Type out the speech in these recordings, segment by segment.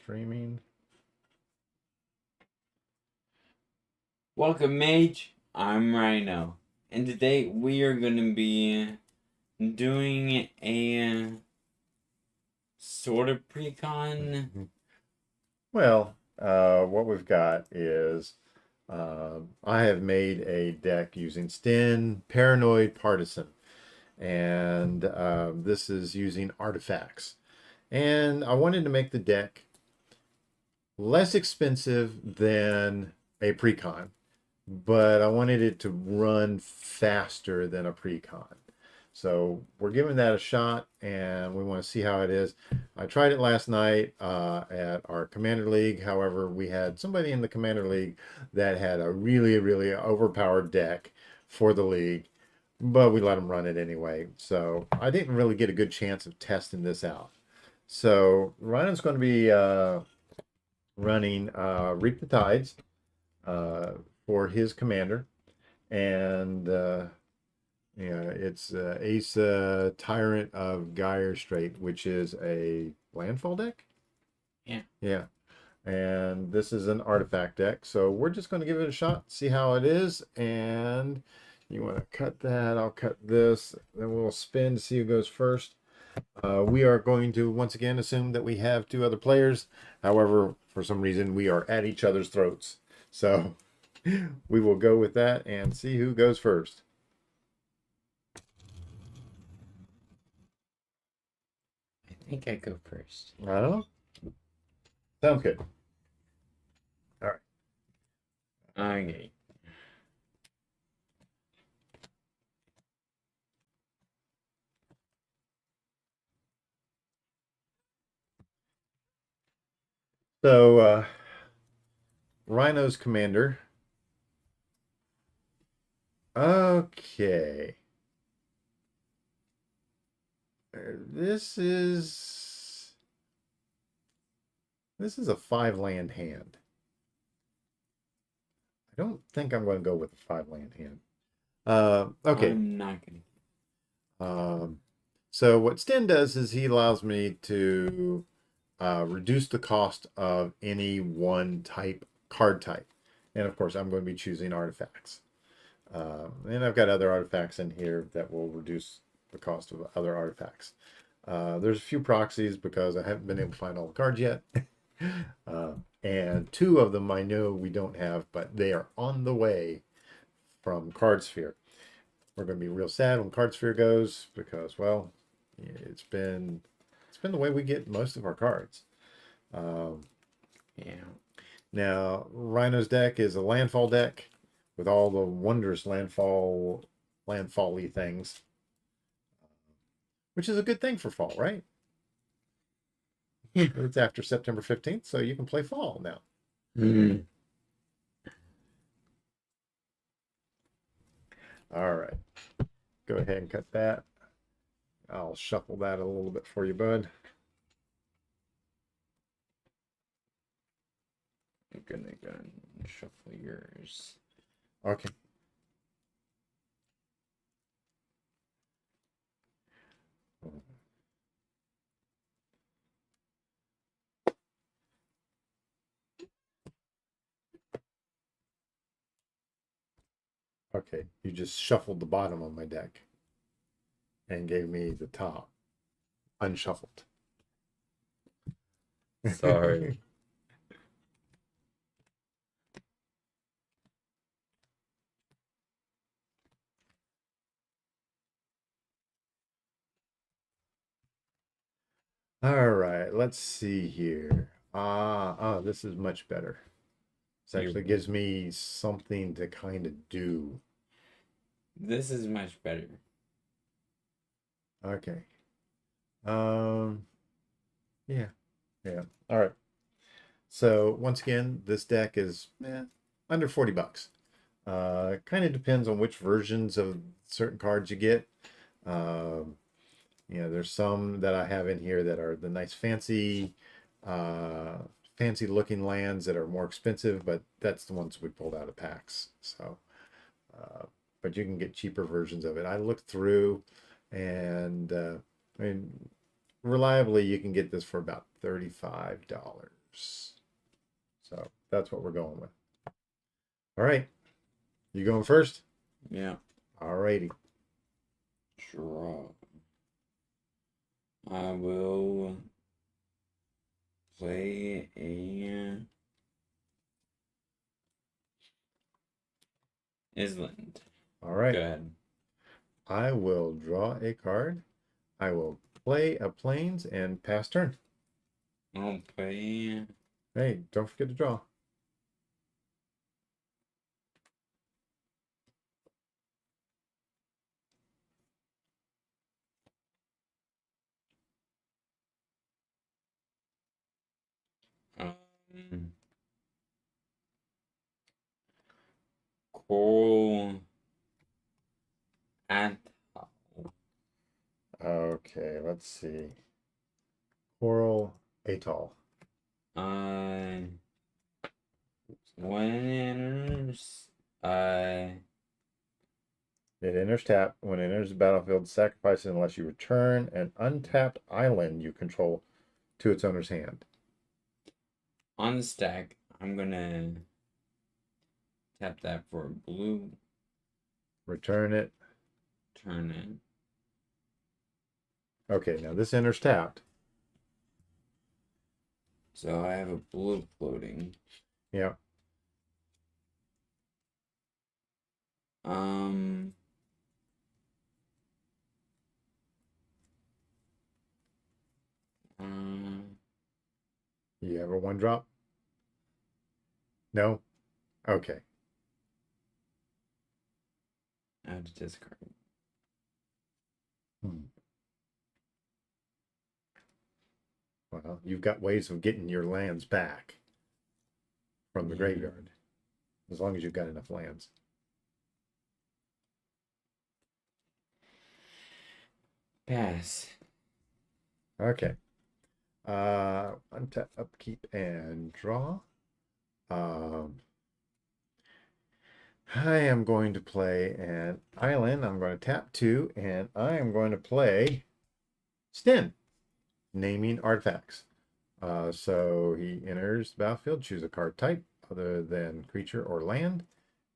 streaming. Welcome, Mage. I'm Rhino, and today we are going to be doing a sort of precon. Well, what we've got is I have made a deck using Stenn Paranoid Partisan, and this is using artifacts. And I wanted to make the deck less expensive than a precon, but I wanted it to run faster than a precon. So we're giving that a shot, and we want to see how it is. I tried it last night at our Commander League. However, we had somebody in the Commander League that had a really, really overpowered deck for the league, but we let them run it anyway. So I didn't really get a good chance of testing this out. So Ryan's going to be running Reap the Tides for his commander, and it's Ace Tyrant of Gyre Strait, which is a landfall deck. Yeah. Yeah. And this is an artifact deck, so we're just going to give it a shot, see how it is. And you want to cut that, I'll cut this, then we'll spin to see who goes first. We are going to once again assume that we have two other players. However, for some reason, we are at each other's throats. So we will go with that and see who goes first. I think I go first. I don't know. Sounds good. All right. Okay. So, Rhino's commander. Okay. This is a 5-land hand. I don't think I'm going to go with a 5-land hand. Okay. I'm not going to. So what Sten does is he allows me to reduce the cost of any one card type. And of course, I'm going to be choosing artifacts. And I've got other artifacts in here that will reduce the cost of other artifacts. There's a few proxies because I haven't been able to find all the cards yet. And 2 of them I know we don't have, but they are on the way from Cardsphere. We're going to be real sad when Cardsphere goes because, well, it's been the way we get most of our cards. Yeah. Now, Rhino's deck is a landfall deck with all the wondrous landfall-y things, which is a good thing for fall, right? It's after September 15th, so you can play fall now. Mm. All right. Go ahead and cut that. I'll shuffle that a little bit for you, bud. I'm gonna go and shuffle yours. Okay. Okay, you just shuffled the bottom of my deck and gave me the top unshuffled. Sorry. All right, let's see here. This is much better. This actually gives me something to kind of do. This is much better. Okay. Yeah. All right. So once again, this deck is under 40 bucks. Kind of depends on which versions of certain cards you get. There's some that I have in here that are the nice fancy looking lands that are more expensive, but that's the ones we pulled out of packs. So, but you can get cheaper versions of it. I looked through, and reliably you can get this for about $35. troops. So that's what we're going with. All right. You going first? Yeah. All righty. Draw. I will play a Island. All right. Go ahead. I will draw a card. I will play a plains and pass turn. I'll play. Hey, don't forget to draw. Um, Coral Atoll. Okay, let's see. Coral Atoll. When it enters, It enters tap. When it enters the battlefield, sacrifice it unless you return an untapped island you control to its owner's hand. on the stack, I'm gonna tap that for blue, Return it. turn it. Okay, now this enters tapped. So I have a blue floating. Yeah. Um, You have a one drop? No? Okay. I have to discard. Well, you've got ways of getting your lands back from the Yeah. graveyard, as long as you've got enough lands. Pass. Okay. Untap, upkeep, and draw. I am going to play an island. I'm going to tap 2, and I am going to play Stenn, naming artifacts. So he enters the battlefield, choose a card type other than creature or land,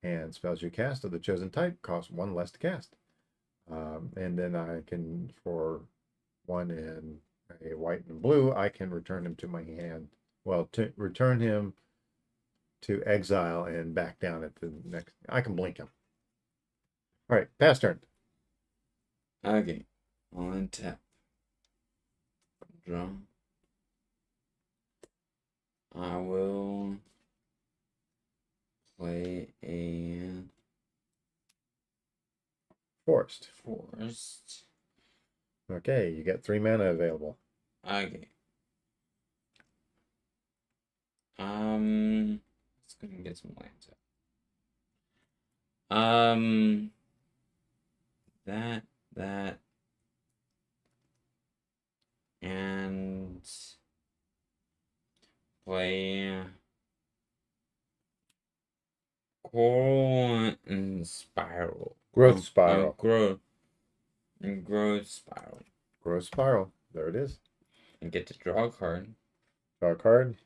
and spells you cast of the chosen type cost 1 less to cast. And then I can, for 1 in a white and blue, I can return him to my hand. Well, to return him to exile and back down at the next. I can blink him. All right, pass turn. Okay. I'll untap. Draw. I will play a Forest. forest. Okay, you got 3 mana available. Okay. Let's go and get some lands up. That, and play Coral and Spiral. Growth Spiral. Growth Spiral. Growth Spiral. There it is. And get to draw a card. Draw a card.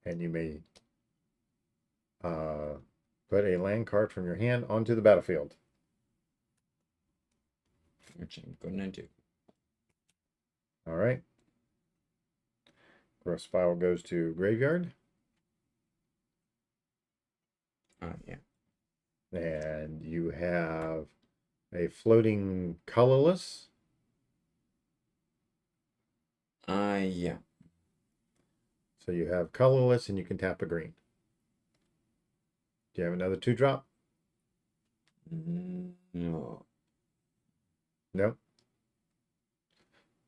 And you may put a land card from your hand onto the battlefield. Which I'm gonna do. All right. Growth Spiral goes to graveyard. Yeah. And you have a floating colorless. Yeah. So you have colorless and you can tap a green. Do you have another 2-drop? No. No.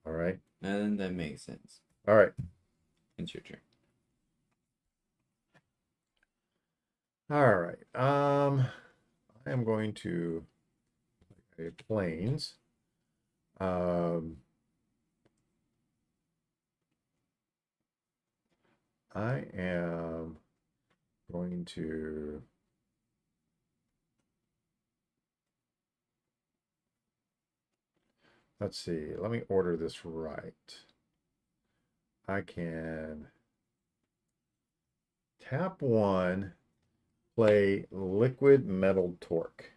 All right. And that makes sense. All right. It's your turn. All right. I am going to play plains. I am going to let's see. Let me order this right. I can tap 1, play Liquid Metal Torque.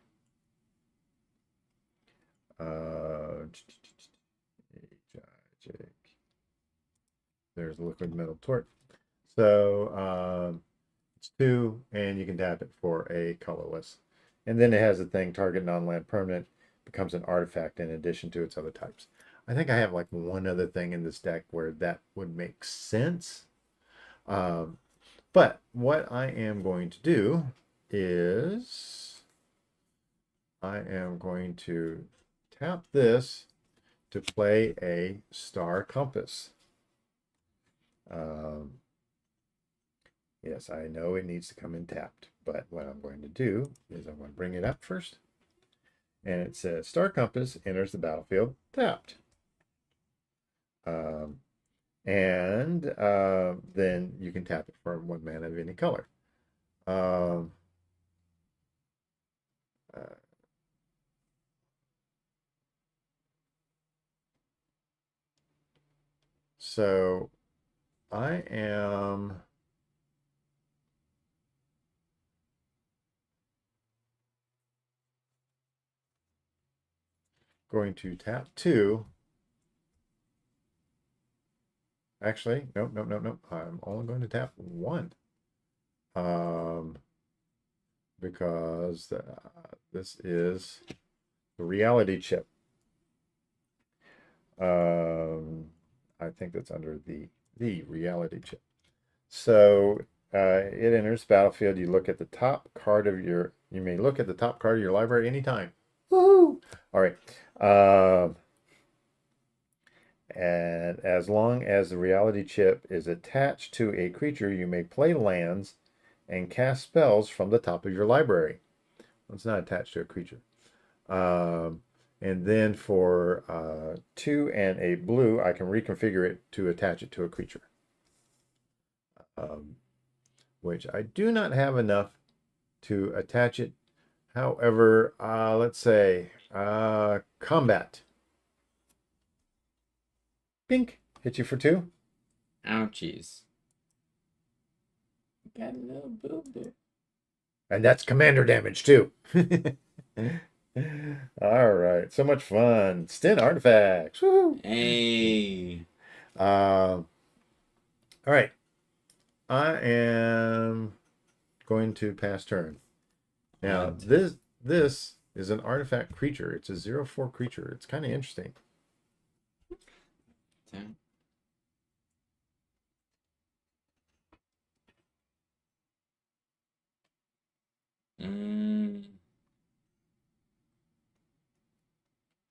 There's Liquid Metal Torque. So it's 2, and you can tap it for a colorless. And then it has a thing, target non-land permanent, becomes an artifact in addition to its other types. I think I have like one other thing in this deck where that would make sense. But what I am going to do is I am going to tap this to play a Star Compass. Yes, I know it needs to come in tapped, but what I'm going to do is I'm going to bring it up first. And it says Star Compass enters the battlefield tapped. Then you can tap it for 1 mana of any color. So I am going to tap 2. Actually, nope. I'm only going to tap 1. Because this is the reality chip. I think that's under the reality chip. So it enters battlefield. You look at the top card of your. You may look at the top card of your library anytime. Woohoo! All right. And as long as the reality chip is attached to a creature, you may play lands and cast spells from the top of your library. It's not attached to a creature. And then for 2 and a blue, I can reconfigure it to attach it to a creature. Which I do not have enough to attach it. However, let's say combat. Pink, hit you for 2. Ouchies. Got a little boo-boo. And that's commander damage too. All right, so much fun. Stenn artifacts. Woo! Hey. All right. I am going to pass turn. Now, this is an artifact creature. It's a 0/4 creature. It's kind of interesting.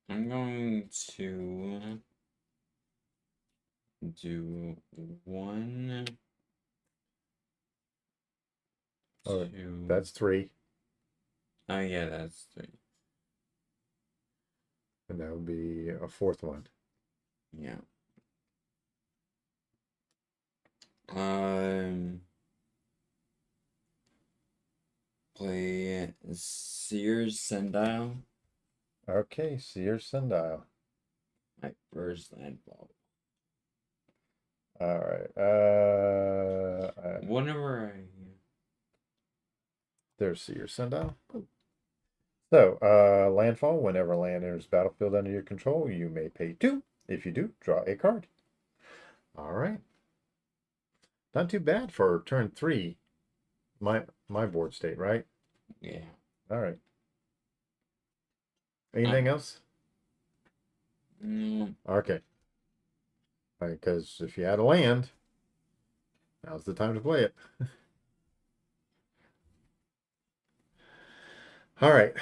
I'm going to do 1, Oh, 2. that's 3. Oh yeah, that's 3. And that would be a 4th one. Yeah. Play Sears Sundial. Okay, Sears Sundial. My first landfall. All right. Whenever There's Sears Sundial. So, landfall. Whenever land enters battlefield under your control, you may pay 2. If you do, draw a card. All right. Not too bad for turn 3. My board state, right? Yeah. All right. Anything else? No. Okay. Because if you had a land, now's the time to play it. All right.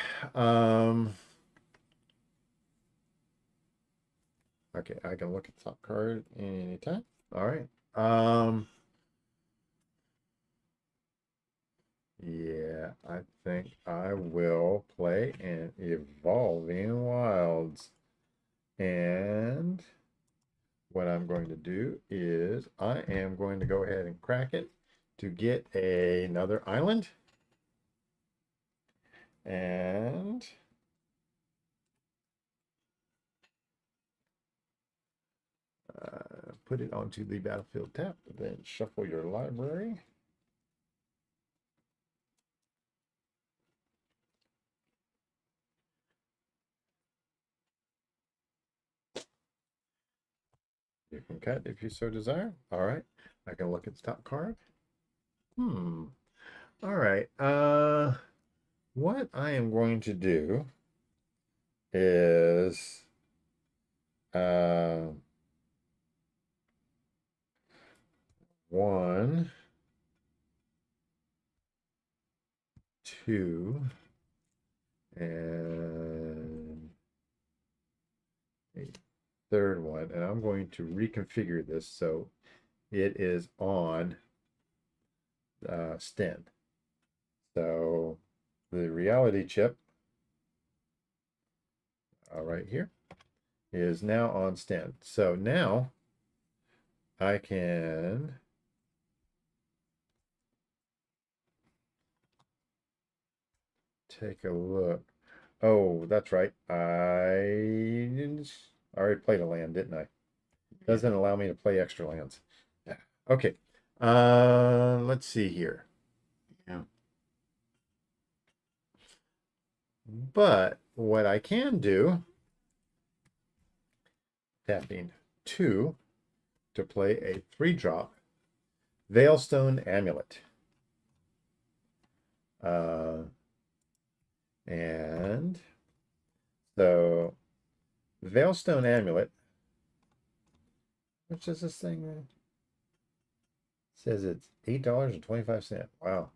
Okay, I can look at the top card anytime. All right. Yeah, I think I will play an Evolving Wilds. And what I'm going to do is I am going to go ahead and crack it to get another island. And put it onto the battlefield tab. Then shuffle your library. You can cut if you so desire. All right. I can look at the top card. All right. What I am going to do is one, two, and a third one, and I'm going to reconfigure this so it is on Stenn. So the reality chip right here is now on Stenn. So now I can take a look. Oh, that's right. I already played a land, didn't I? Doesn't allow me to play extra lands. Okay. Let's see here. Yeah. But what I can do, tapping 2 to play a 3-drop Veilstone Amulet. And so Veilstone Amulet, which is this thing? It says it's $8.25. Wow.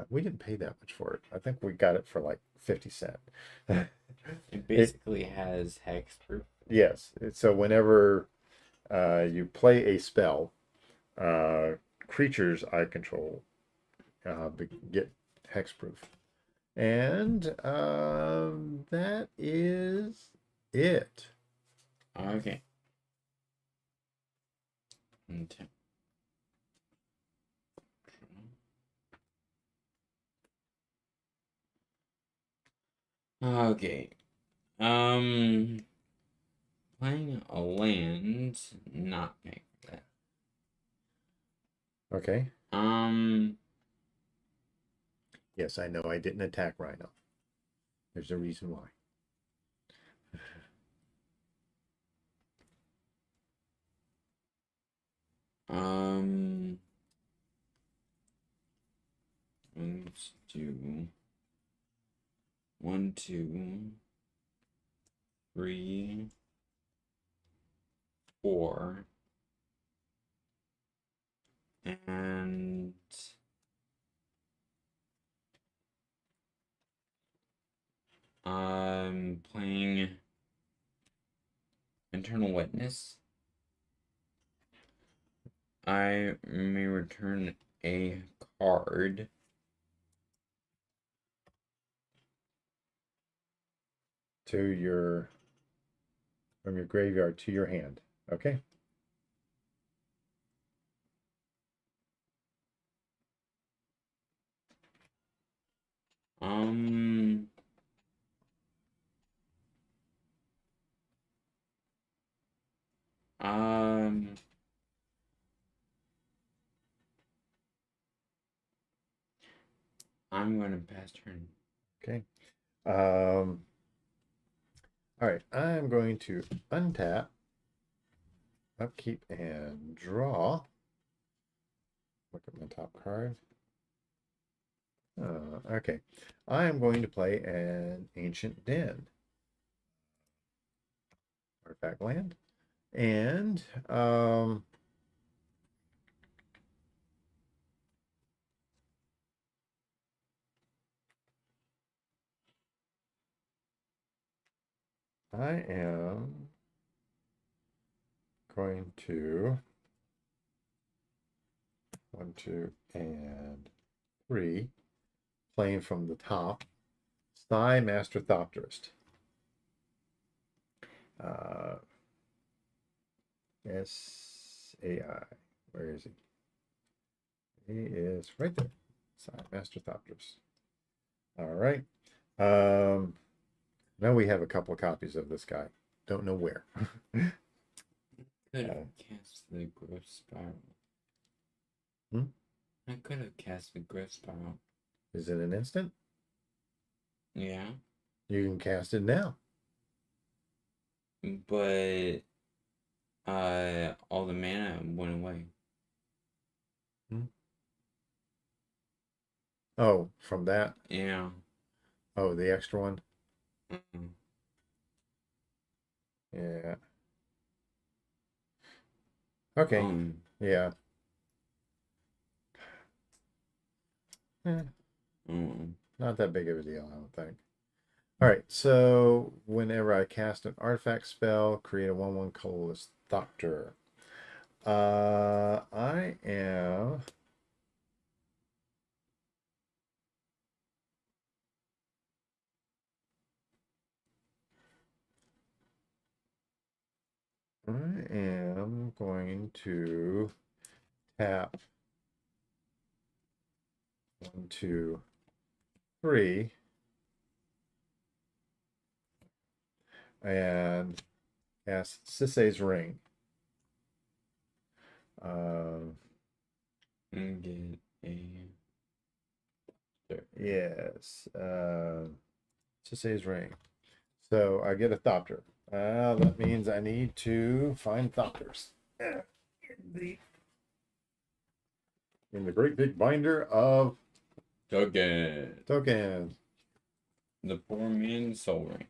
We didn't pay that much for it. I think we got it for like 50 cents. It basically has hexproof. Yes. So whenever you play a spell, creatures I control get hexproof. And that is it. Okay. Okay. Okay. Playing a land, not paying for that. Okay. Yes, I know I didn't attack Rhino. There's a reason why. Let's do 1, 2, 3, 4, and I'm playing Internal Witness. I may return a card. From your graveyard to your hand. Okay. I'm gonna pass turn. Okay. All right. I'm going to untap, upkeep, and draw. Look at my top card. Okay. I am going to play an Ancient Den. Artifact land. And I am going to 1, 2, and 3, playing from the top, Sty Master Thopterist. SAI. Where is he? He is right there. Sty Master Thopterist. All right. Now we have a couple of copies of this guy. Don't know where. could have cast the growth spiral. Hmm? I could have cast the growth spiral. Is it an instant? Yeah. You can cast it now. But all the mana went away. Oh, from that? Yeah. Oh, the extra one? Mm-hmm. Yeah. Okay. Yeah. Not that big of a deal, I don't think. All right, so whenever I cast an artifact spell, create a 1/1 colorless Thopter. I am going to tap 1, 2, 3, and cast Sisay's Ring. And get a. Yes, Sisay's Ring. So I get a Thopter. That means I need to find Thopters. In the great big binder of tokens. The poor man's soul ring.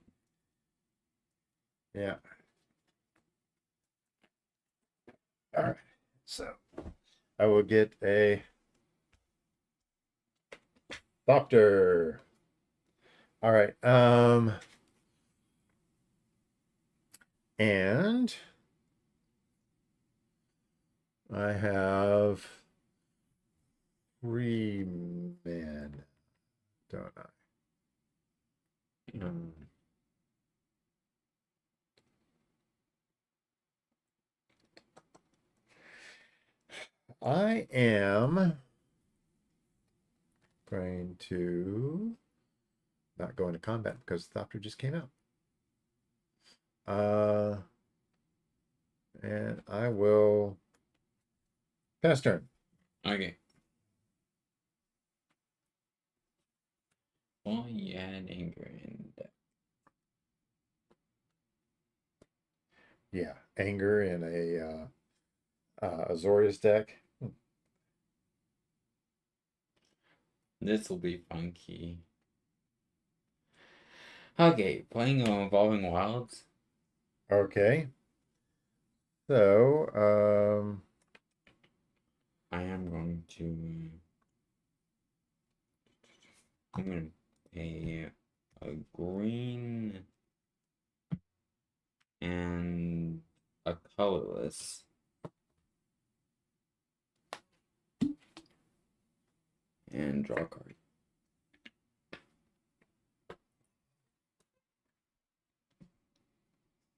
Yeah. All right. So I will get a Thopter. All right. And I have 3 men, don't I? I am going to not go into combat because Thopter just came out. And I will pass turn. Okay. Well, you had anger in that. Yeah, anger in a Azorius deck. This will be funky. Okay, playing Evolving Wilds. Okay. So, I am going to. I'm going to pay a green and a colorless. And draw a card.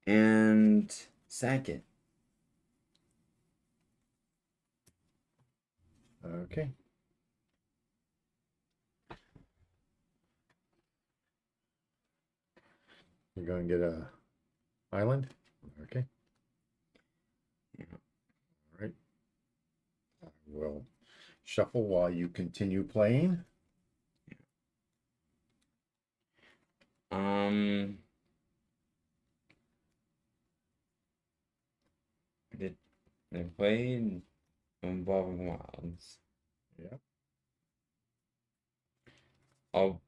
And sack it. okay. You're going to get a island? Okay. Yeah. All right. I will shuffle while you continue playing. I played Evolving Wilds. Yeah. I'll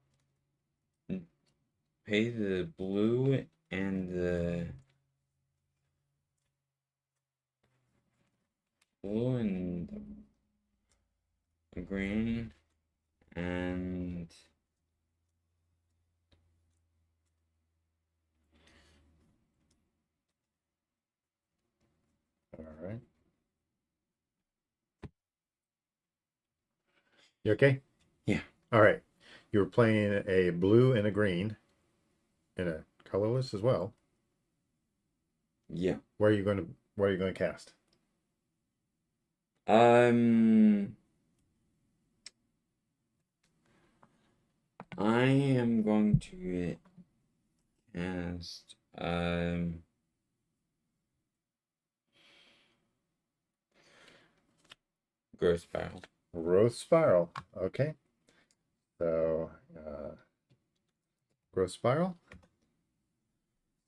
pay the blue and the green and All right. You okay? Yeah. All right. You're playing a blue and a green and a colorless as well. Yeah. Where are you going to cast? I am going to cast Growth Spiral. Growth Spiral. Okay. So, Growth Spiral.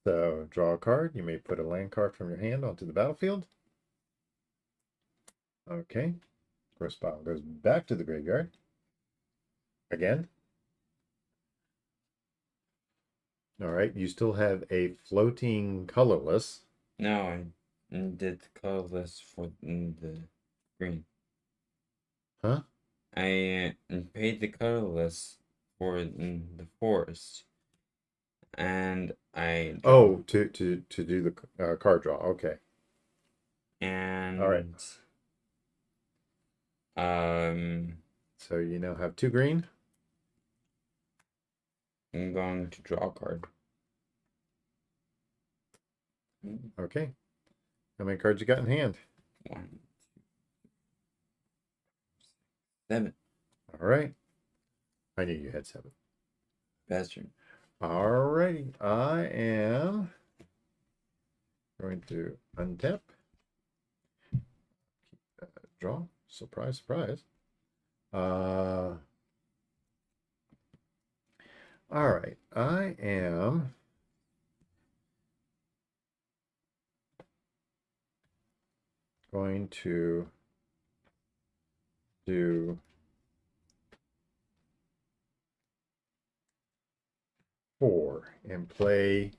So, draw a card. You may put a land card from your hand onto the battlefield. Okay. Growth Spiral goes back to the graveyard. Again. All right. You still have a floating colorless. No, I did the colorless for the green. Huh? I paid the colorless for the forest, and I Oh, to do the card draw. Okay. and All right. So you now have 2 green. I'm going to draw a card. Okay. How many cards you got in hand? 1, 7. All right. I knew you had 7. Bastard. All righty. I am going to untap. Draw. Surprise, surprise. All right. I am going to do 4 and play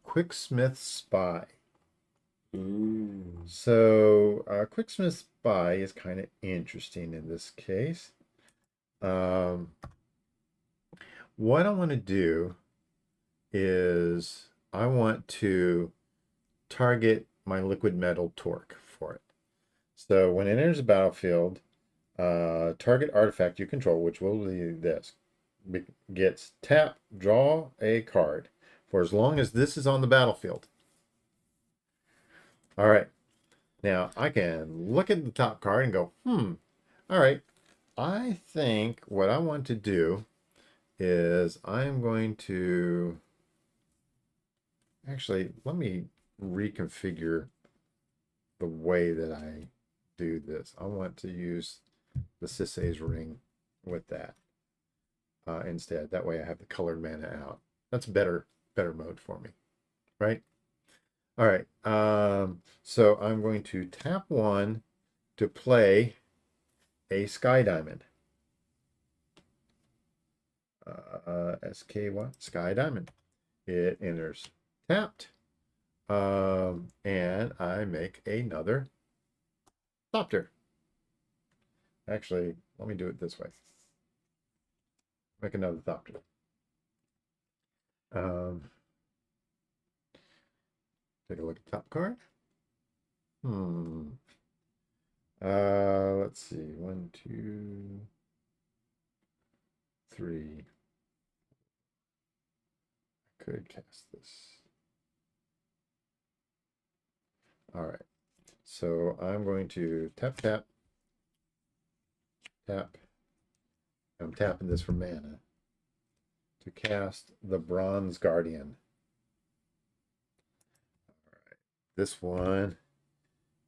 Quicksmith Spy. Ooh. So, Quicksmith Spy is kind of interesting in this case. What I want to do is I want to target my liquid metal torque for it. So when it enters the battlefield, target artifact you control, which will be this, gets tap, draw a card for as long as this is on the battlefield. All right. Now I can look at the top card and go, all right. I think what I want to do is I'm going to actually, let me reconfigure the way that I do this. I want to use the Sisay's ring with that instead. That way I have the colored mana out. That's better mode for me, right? All right. So I'm going to tap 1 to play a Sky Diamond. SKY, Sky Diamond. It enters tapped. And I make another Thopter. Actually, let me do it this way. Make another Thopter. Take a look at top card. Let's see. 1, 2, 3. I could cast this. All right. So I'm going to tap, tap, tap. I'm tapping this for mana to cast the Bronze Guardian. All right. This one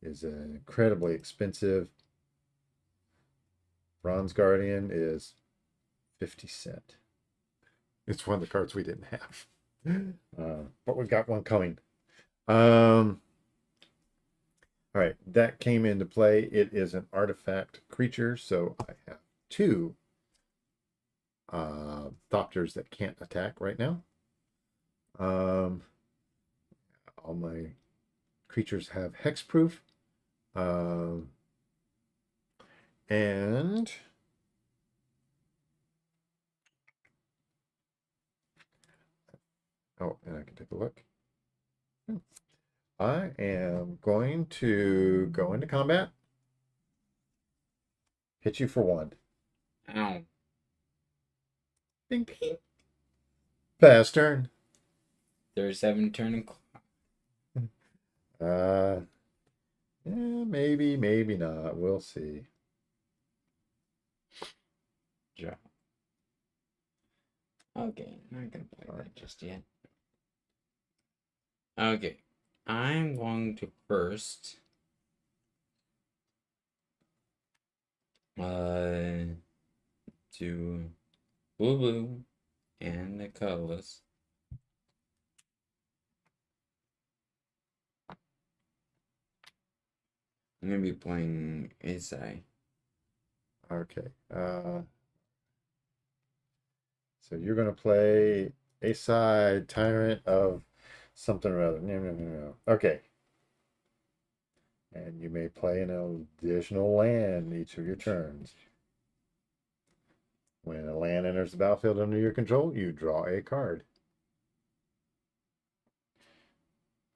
is incredibly expensive. Bronze Guardian is 50 cents. It's one of the cards we didn't have. But we've got one coming. All right, that came into play. It is an artifact creature, so I have 2 Thopters that can't attack right now. All my creatures have hexproof. And oh, and I can take a look. I am going to go into combat. Hit you for 1. Ow. Bing, bing. Pass turn. 37 turning clock. Yeah, maybe, maybe not. We'll see. Draw. Okay, not gonna play that just yet. Okay, I'm going to first To blue and the colors. I'm gonna be playing Isai. Okay. So you're gonna play a side tyrant of something or other. No, no, no, no. Okay. And you may play an additional land each of your turns. When a land enters the battlefield under your control, you draw a card.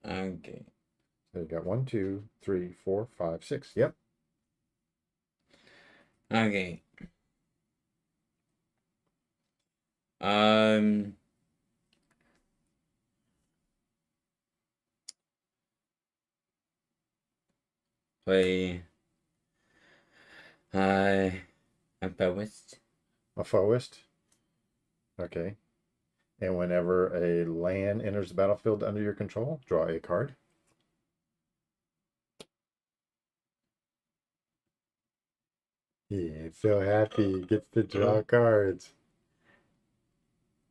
Okay. So you got 1, 2, 3, 4, 5, 6. Yep. Okay. Um. Play. A poet. A foeist. Okay. And whenever a land enters the battlefield under your control, draw a card. Yeah, so happy. Gets to draw cards.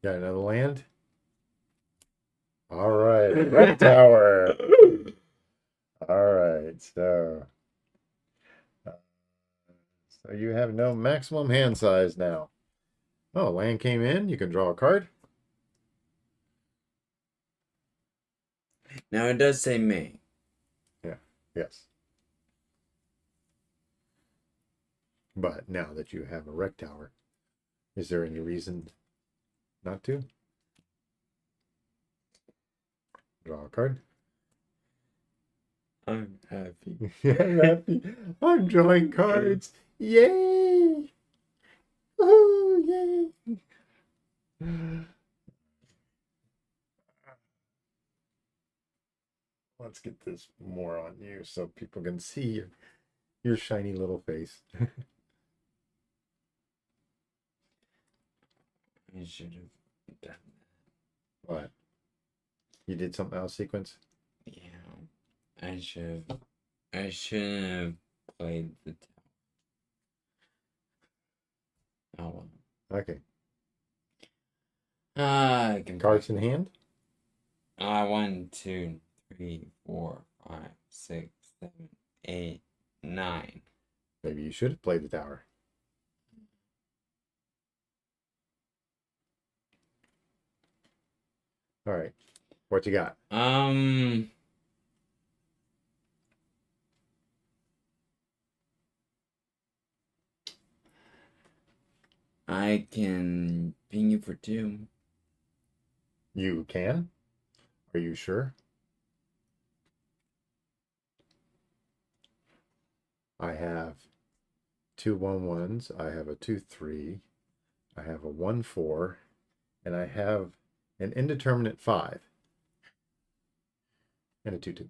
Got another land? All right. Red Tower. All right. Uh, so you have no maximum hand size now. Oh, land came in. You can draw a card. Now it does say May. Yeah. Yes. But now that you have a Wreck Tower, is there any reason not to? Draw a card. I'm happy. I'm happy. I'm drawing cards. Yay! Woohoo! Yay! Let's get this more on you so people can see your shiny little face. I should have done What? You did something else sequence? that. Yeah. I shouldn't have played the tower. Oh well. Okay. I can Cards in hand? 1, 2, 3, 4, 5, 6, 7, 8, 9. Maybe you should have played the tower. All right. What you got? I can ping you for 2. You can? Are you sure? I have 2 1-1s. I have a 2-3. I have a 1-4. And I have an indeterminate 5. And a 2-2.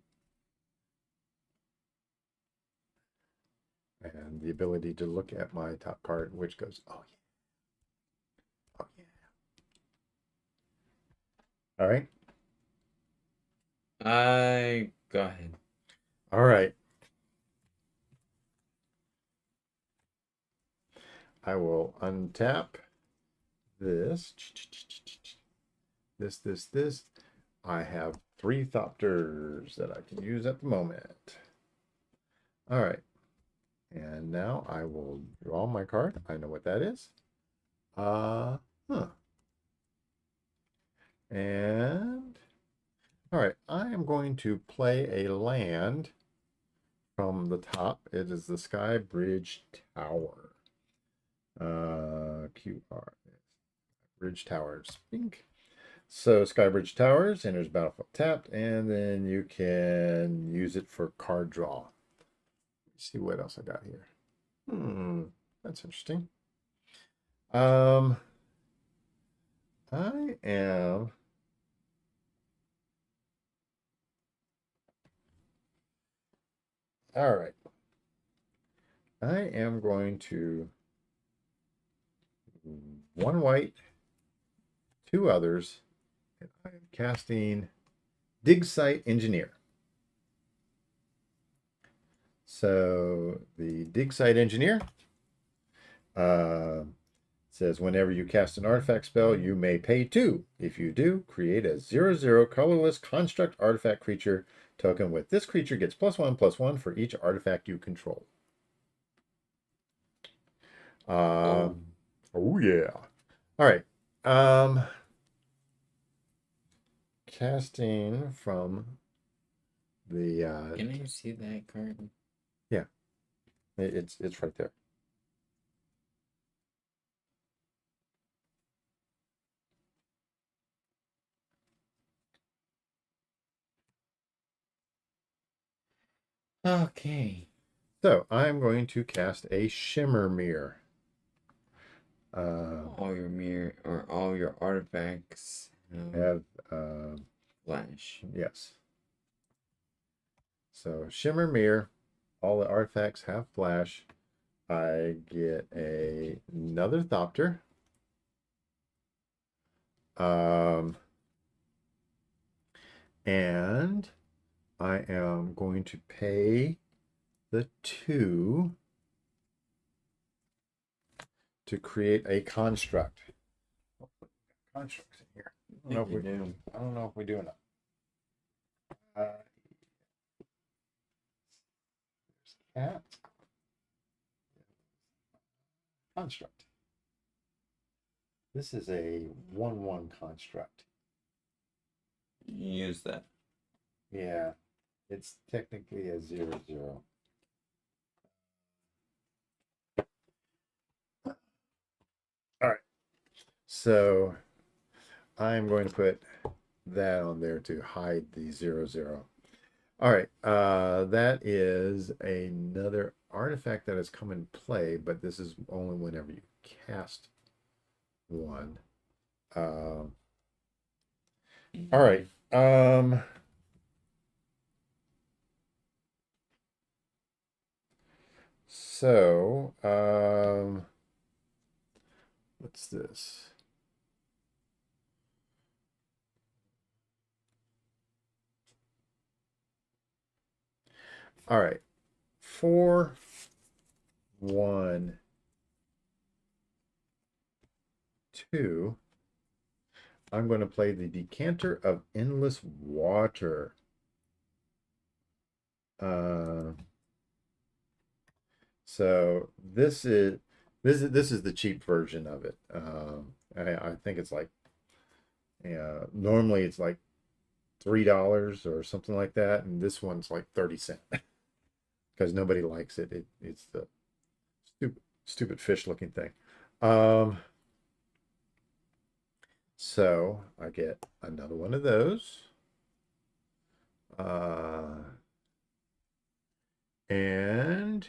And the ability to look at my top card, which goes, oh yeah. Oh yeah. All right. Go ahead. All right. I will untap this. This. I have 3 Thopters that I can use at the moment. All right. And now I will draw my card. I know what that is. And all right, I am going to play a land from the top. It is the Sky Bridge Tower. QR. Bridge Towers. Bink. So Skybridge Towers enters battlefield tapped, and then you can use it for card draw. Let's see what else I got here. That's interesting. I am all right. I am going to 1 white, 2 others, and I am casting Dig Site Engineer. So the Dig Site Engineer Says whenever you cast an artifact spell, you may pay 2. If you do, create a 0/0 colorless construct artifact creature token with this creature gets +1/+1 for each artifact you control. Oh yeah. All right. Casting from the Can I see that card? yeah. It's right there. Okay. So I'm going to cast a Shimmer Mirror. All your mirror or all your artifacts Have flash. yes. So Shimmer Mirror, all the artifacts have flash. I get another Thopter. And I am going to pay the 2 to create a construct. Constructs in here. I don't know if we do enough. There's cat. Construct. This is a 1/1 construct. Use that. Yeah, it's technically a 0/0. All right, so I'm going to put that on there to hide the 0/0. All right, that is another artifact that has come in play, but this is only whenever you cast one. All right. So, what's this? All right. 4, 1, 2. I'm going to play the Decanter of Endless Water. So this is the cheap version of it. I think it's like normally it's like $3 or something like that, and this one's like 30 cents because nobody likes it. It's the stupid fish looking thing. So I get another one of those. And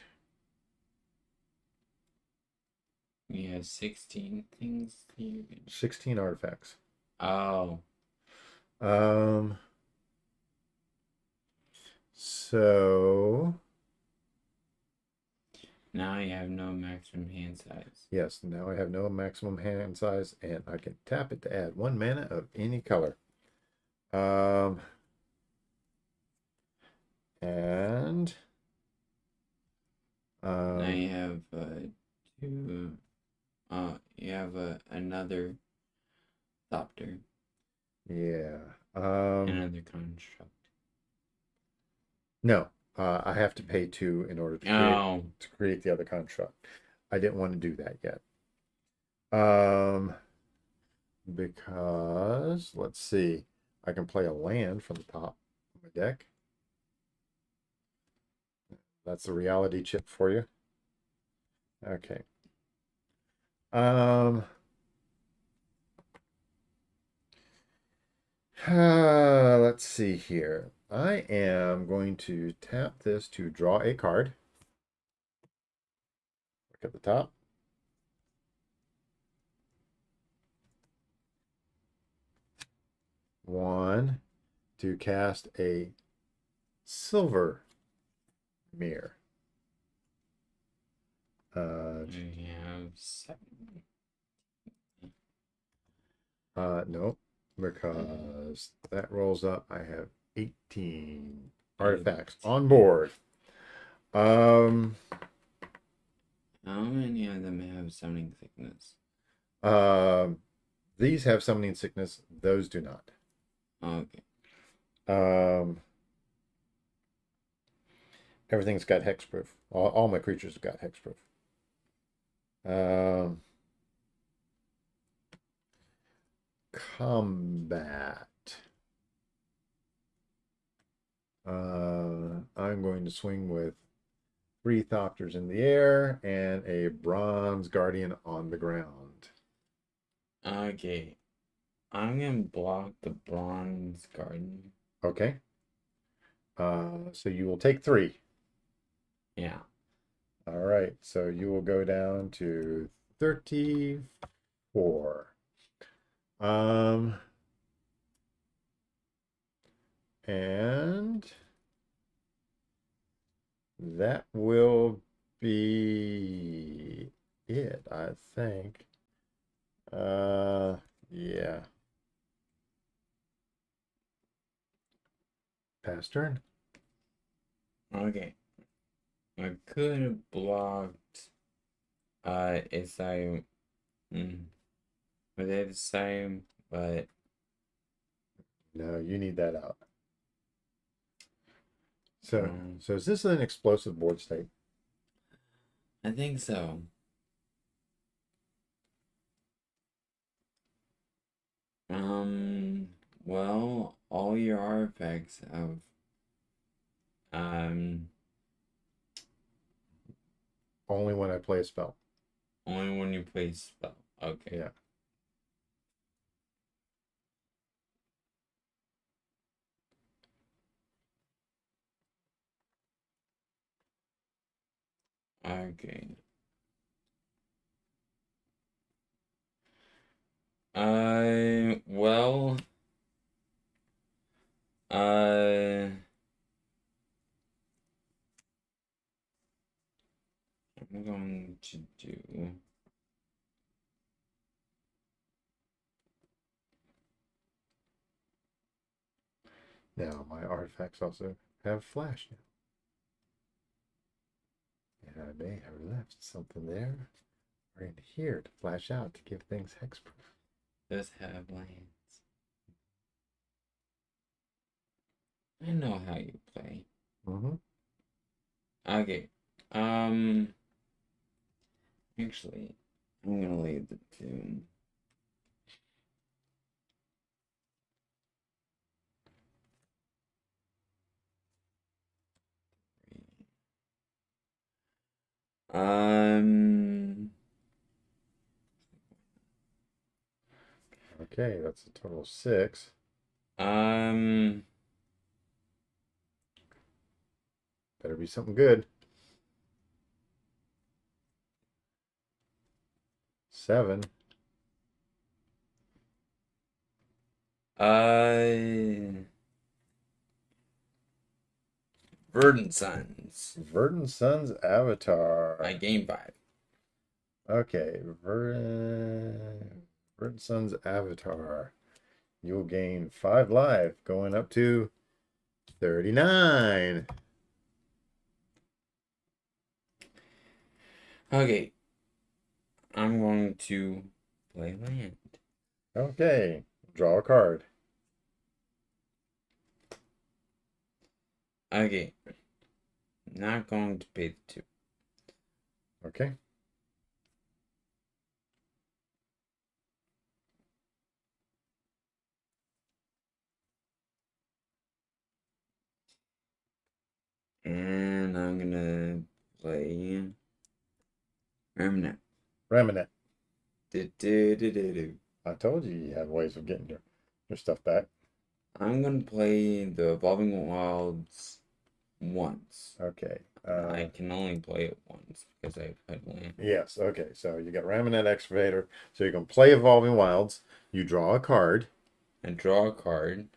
We have 16 things you can. 16 artifacts. Oh. So Now you have no maximum hand size. yes, now I have no maximum hand size, and I can tap it to add 1 mana of any color. And Now you have two. You have another Thopter. yeah. Another construct. No, I have to pay 2 in order to create the other construct. I didn't want to do that yet. Because let's see, I can play a land from the top of my deck. That's the reality chip for you. Okay. Let's see here. I am going to tap this to draw a card. Look at the top. One to cast a silver mirror. You have 7. No, because that rolls up. I have 18 artifacts on board. How many of them have summoning sickness? These have summoning sickness. Those do not. Okay. Everything's got hexproof. All my creatures have got hexproof. Combat. I'm going to swing with 3 Thopters in the air and a Bronze Guardian on the ground. Okay. I'm gonna block the bronze garden. Okay. So you will take 3. Yeah. All right. So you will go down to 34. And that will be it, I think. Yeah. Pass turn. Okay. I could have blocked it's like but they're the same, but No, you need that out. So, um, so is this an explosive board state? I think so. Well, all your artifacts have Only when I play a spell. only when you play spell. Okay. Yeah. Okay. Well, I'm going to do. Now my artifacts also have flash now. And I may have left something there or in here to flash out to give things hexproof. Those have lands. I know how you play. Mm-hmm. Okay. Actually, I'm gonna leave the two. Um. Okay, that's a total of 6. Um. Better be something good. 7. Verdant Sons. Verdant Sun's Avatar. I gain 5. Okay, Verdant Sun's Avatar. You'll gain 5 life, going up to 39. Okay. I'm going to play land. Okay, draw a card. Okay. Not going to pay the 2. Okay. And I'm gonna play Remnant. Remnant. Do-do-do-do-do. I told you had ways of getting your stuff back. I'm gonna play the Evolving Wilds once. Okay. I can only play it once because I played land. Yes, okay. So you got Remnant Excavator. So you can play Evolving Wilds. You draw a card. And draw a card.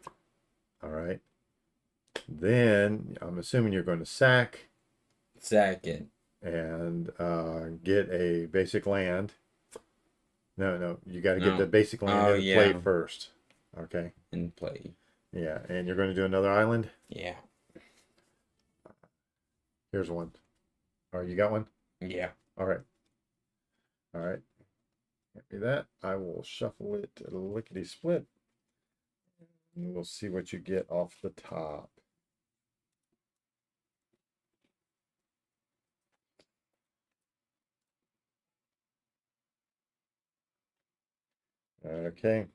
All right. Then I'm assuming you're going to sack Second. and get a basic land. No, you got to get No. the basic land Oh, in play yeah. first. Okay. And play. Yeah, and you're going to do another island. Yeah. Here's one. Oh, you got one? Yeah. All right. All right. Copy that. I will shuffle it lickety split. And we'll see what you get off the top. Okay.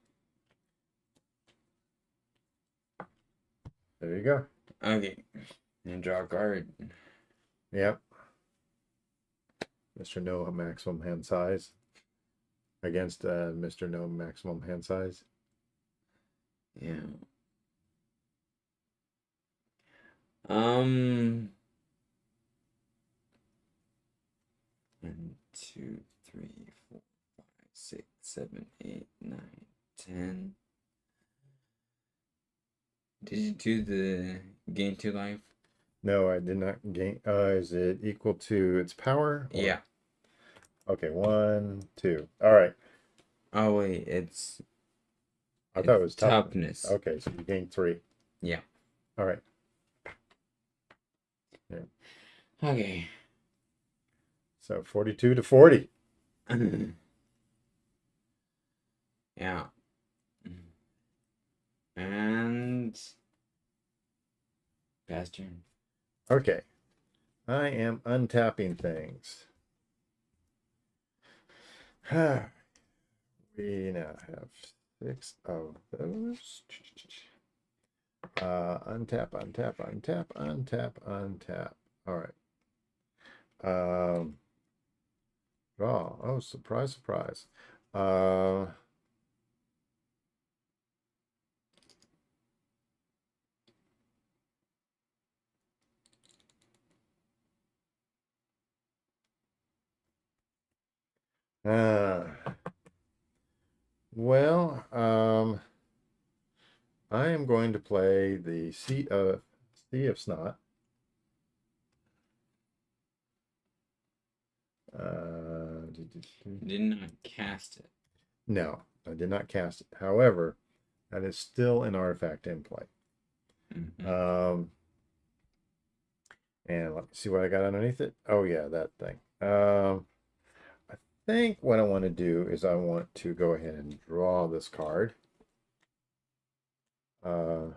There you go. Okay. And draw a card. Yep. Mr. No maximum hand size against Mr. No maximum hand size. Yeah. One, two, three, four, five, six, 7, 8, 9, 10. Did you do the gain 2 life? No, I did not gain. Is it equal to its power? Or... Yeah. Okay, 1, 2. All right. Oh wait, it's. I thought it was toughness. Okay, so you gain 3. Yeah. All right. Yeah. Okay. So 42 to 40. Yeah. And pass turn. Okay. I am untapping things. We now have 6 of those. Untap, untap, untap, untap, untap. All right. Draw. Oh, surprise, surprise. Well, I am going to play the Sea of Snot. Did not cast it. No, I did not cast it. However, that is still an artifact in play. And let me see what I got underneath it. Oh yeah, that thing. I think what I want to do is I want to go ahead and draw this card. All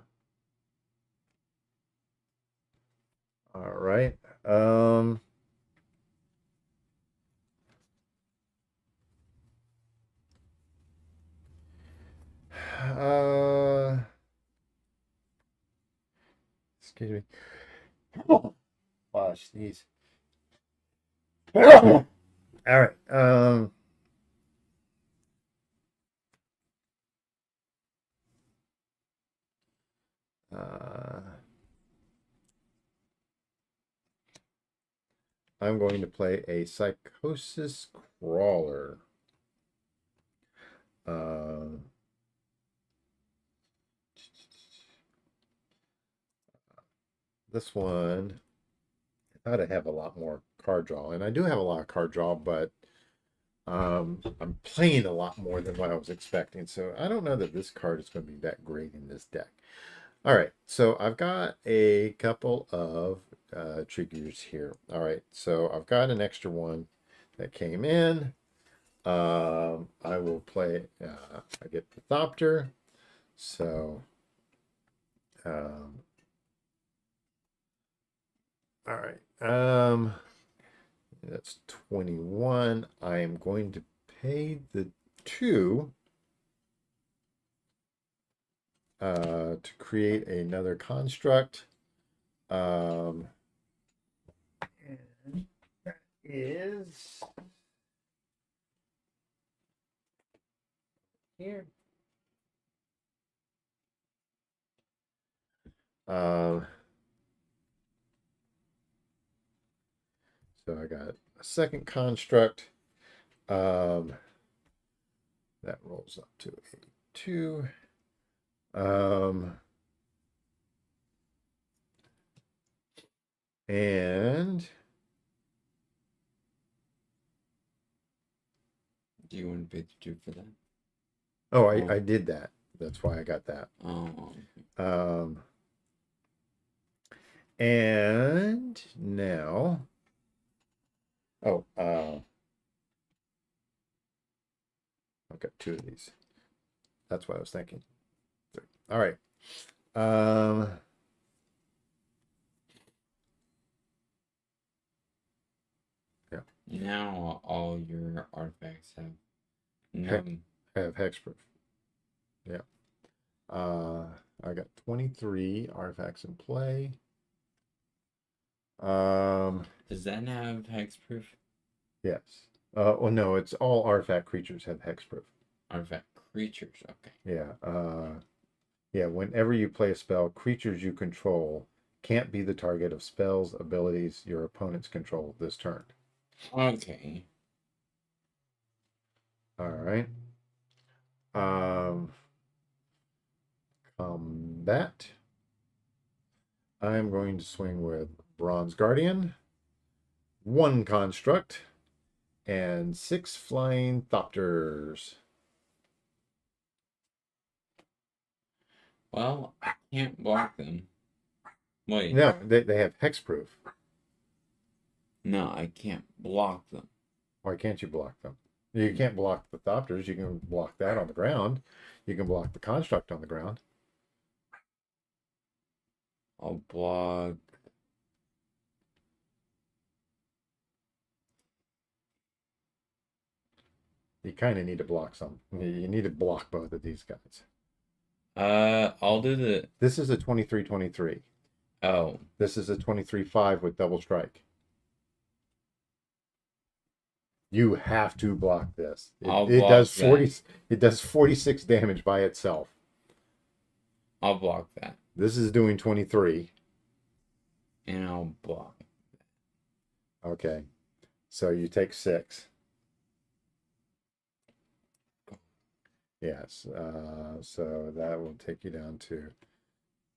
right. Excuse me. Oh, sneeze. All right. I'm going to play a Psychosis Crawler. This one, I thought I have a lot more card draw, and I do have a lot of card draw, but I'm playing a lot more than what I was expecting. So I don't know that this card is going to be that great in this deck. All right, so I've got a couple of triggers here. All right, so I've got an extra one that came in. I will play, I get the Thopter. So, all right. That's 21. I am going to pay the 2 to create another construct. And that is here. So I got a second construct. That rolls up to a 2. And do you want to pay the 2 for that? Oh, I did that. That's why I got that. Oh. And now, I've got 2 of these. That's what I was thinking. All right. Um, yeah. Now all your artifacts have Heck, no. I have hexproof. Yeah. I got 23 artifacts in play. Does that have hexproof? Yes. Well, no, it's all artifact creatures have hexproof. Artifact creatures. Okay. Yeah. Yeah. Whenever you play a spell, creatures you control can't be the target of spells, abilities your opponents control this turn. Okay. All right. Combat. I'm going to swing with Bronze Guardian, 1 construct, and 6 flying thopters. Well, I can't block them. Wait. No, they have hexproof. No, I can't block them. Why can't you block them? You can't block the thopters. You can block that on the ground. You can block the construct on the ground. I'll block. You kind of need to block some. You need to block both of these guys. I'll do the. This is a 23-23. Oh. This is a 23-5 with double strike. You have to block this. It does 40. That. It does 46 damage by itself. I'll block that. This is doing 23. And I'll block. Okay. So you take 6. Yes. So that will take you down to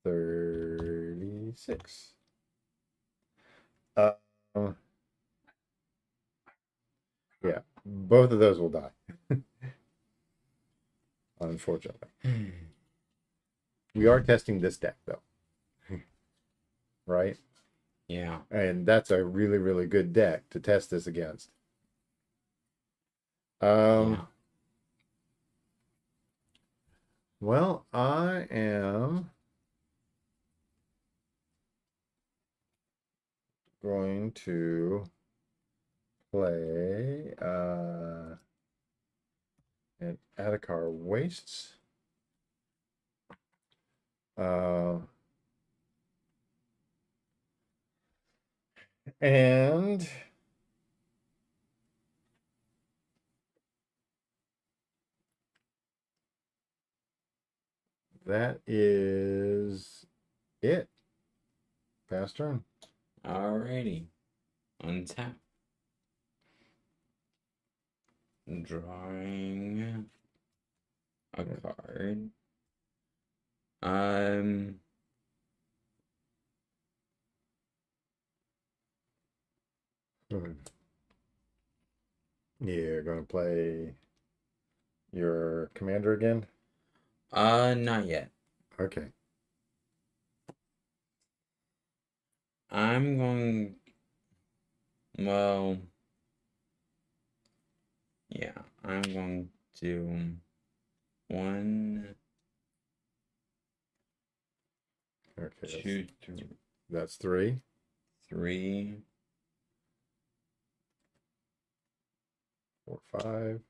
36. Yeah, both of those will die. Unfortunately. We are testing this deck though. Right? Yeah. And that's a really, really good deck to test this against. Yeah. Well, I am going to play an Adhikar Wastes. And that is it. Pass turn. Alrighty. Untap. Drawing a card. You're going to play your commander again? Not yet. Okay. I'm going. Well. Yeah, I'm going to 1. Okay. 2, 3. That's 3. 3. 4, 5.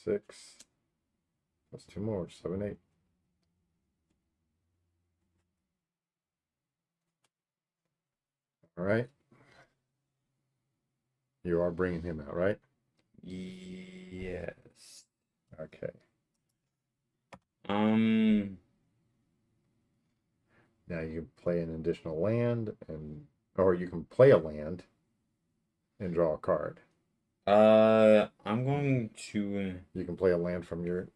6. That's 2 more. 7, 8. All right. You are bringing him out, right? Yes. Okay. Now you can play an additional land, or you can play a land and draw a card. I'm going to. You can play a land from your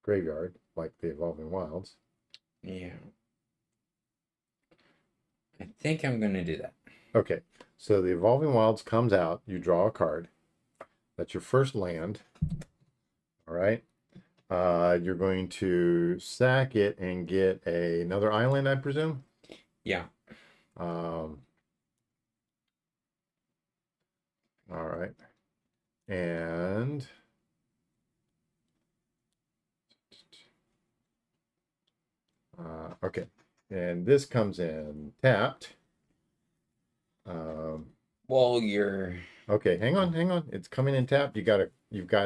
graveyard, like the Evolving Wilds. Yeah. I think I'm gonna do that. Okay, so the Evolving Wilds comes out, you draw a card. That's your first land. All right. You're going to sack it and get another island, I presume? Yeah. right. And okay. And this comes in tapped. Well, you're. Okay, hang on. It's coming in tapped. You've got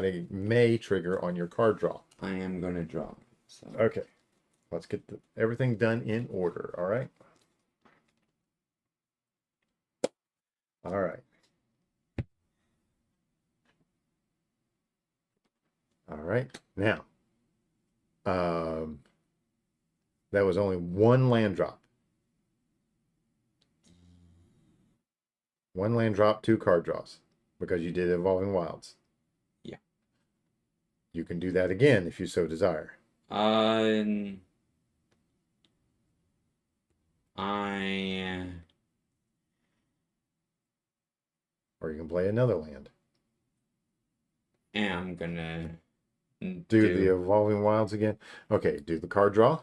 a May trigger on your card draw. I am gonna draw. So. Okay. Let's get everything done in order, all right? All right. All right. Now, that was only one land drop. One land drop, two card draws, because you did Evolving Wilds. Yeah. You can do that again if you so desire. I Or you can play another land. am gonna Do the Evolving Wilds again. Okay, do the card draw.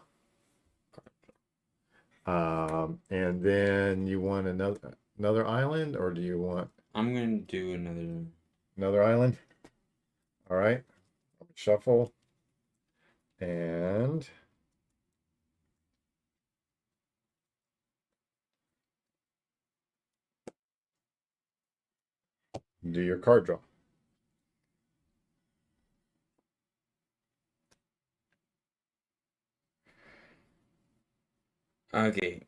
And then you want another island, or do you want? I'm gonna do another island. All right, shuffle, and do your card draw. Okay.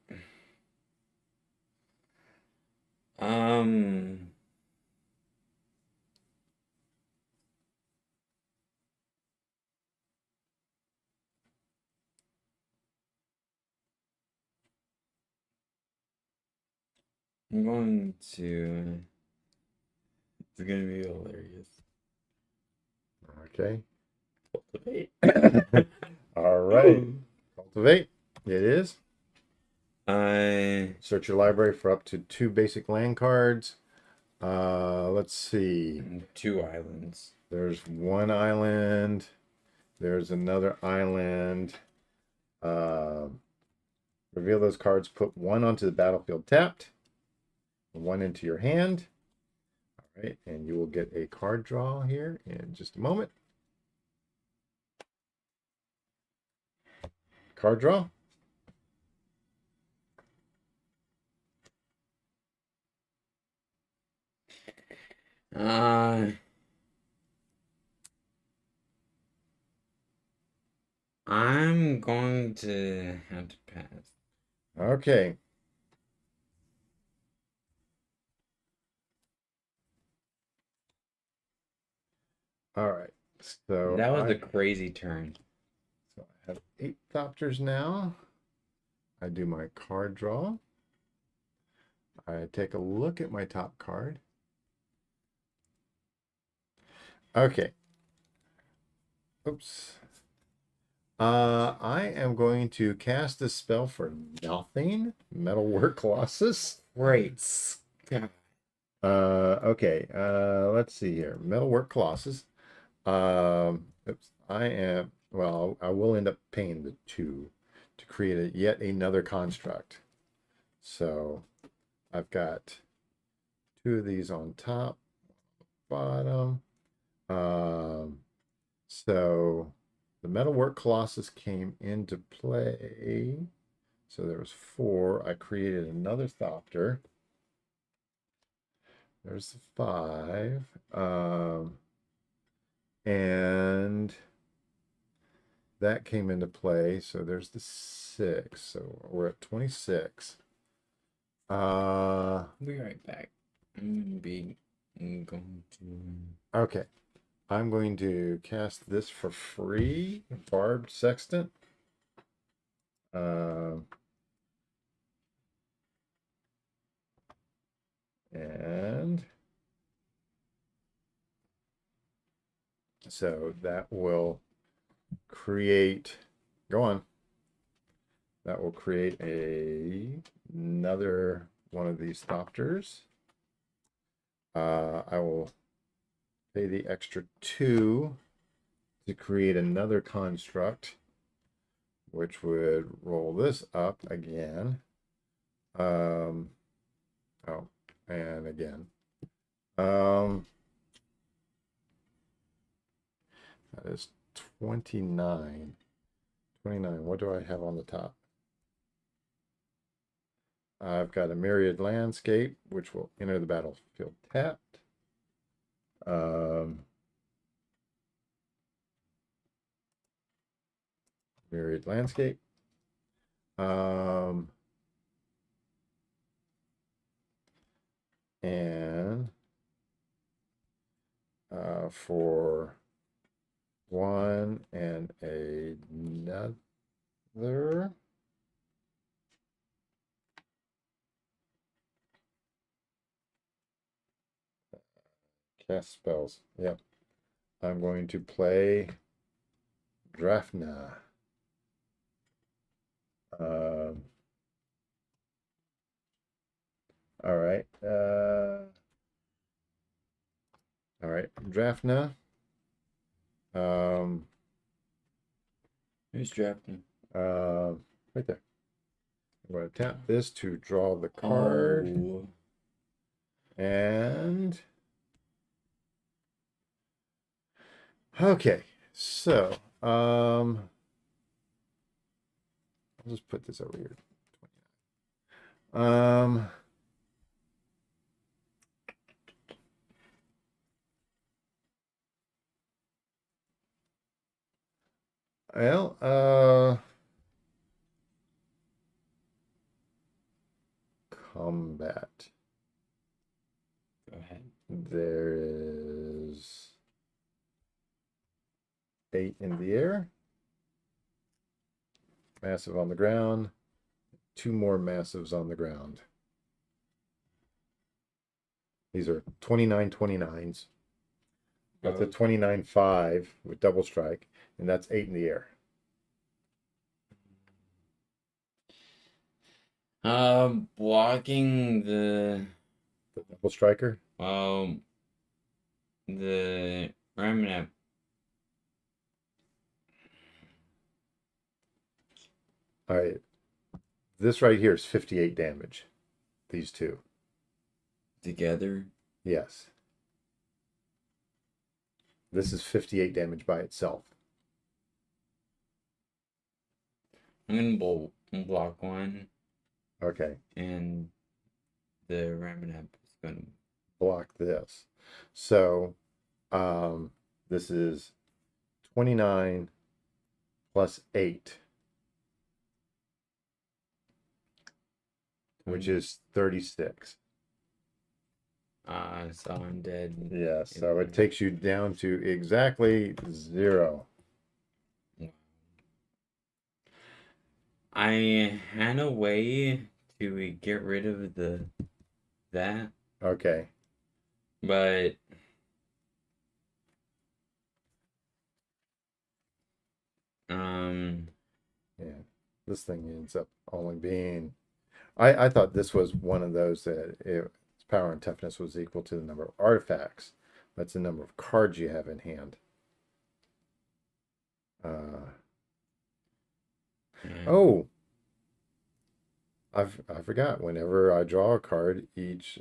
I'm going to. It's gonna be hilarious. Okay. Cultivate. All right. Cultivate. It is. I Search your library for up to 2 basic land cards. Let's see. 2 islands. There's 1 island. There's another island. Reveal those cards. Put 1 onto the battlefield tapped. 1 into your hand. All right, and you will get a card draw here in just a moment. Card draw. I'm going to have to pass. Okay. All right. So that was a crazy turn. So I have 8 Thopters now. I do my card draw. I take a look at my top card. Okay. Oops. I am going to cast a spell for nothing. Metalwork Colossus. Great. Okay. Let's see here. Metalwork Colossus. Oops. Well, I will end up paying the 2 to create yet another construct. So I've got 2 of these on top, bottom. So the Metalwork Colossus came into play. So there was 4. I created another Thopter. There's the 5. And that came into play. So there's the 6. So we're at 26. I'll be right back. I'm going to. Okay. I'm going to cast this for free. Barbed Sextant. And so that will create, go on. That will create another one of these Thopters. I will pay the extra 2 to create another construct, which would roll this up again. Oh, and again. That is 29. 29. What do I have on the top? I've got a myriad landscape, which will enter the battlefield tapped. Myriad landscape. And for one and another. Cast spells. Yep. I'm going to play Drafna. All right. All right. Drafna. Who's drafting? Right there. I'm going to tap this to draw the card. Oh. And okay, so I'll just put this over here. Well, combat. Go ahead. There is 8 in the air. Massive on the ground. 2 more massives on the ground. These are 29 29s. That's a 29-5 with double strike, and that's 8 in the air. Blocking the double striker. The remnant. All right, this right here is 58 damage. These two Together? Yes. This is 58 damage by itself. I'm gonna block one. Okay. And the remnant is gonna block this. So this is 29 plus 8, which is 36. So I'm dead. Yeah, so it takes you down to exactly 0. I had a way to get rid of that. Okay. But yeah, this thing ends up only being I thought this was one of those that its power and toughness was equal to the number of artifacts. That's the number of cards you have in hand. Oh, I forgot. Whenever I draw a card, each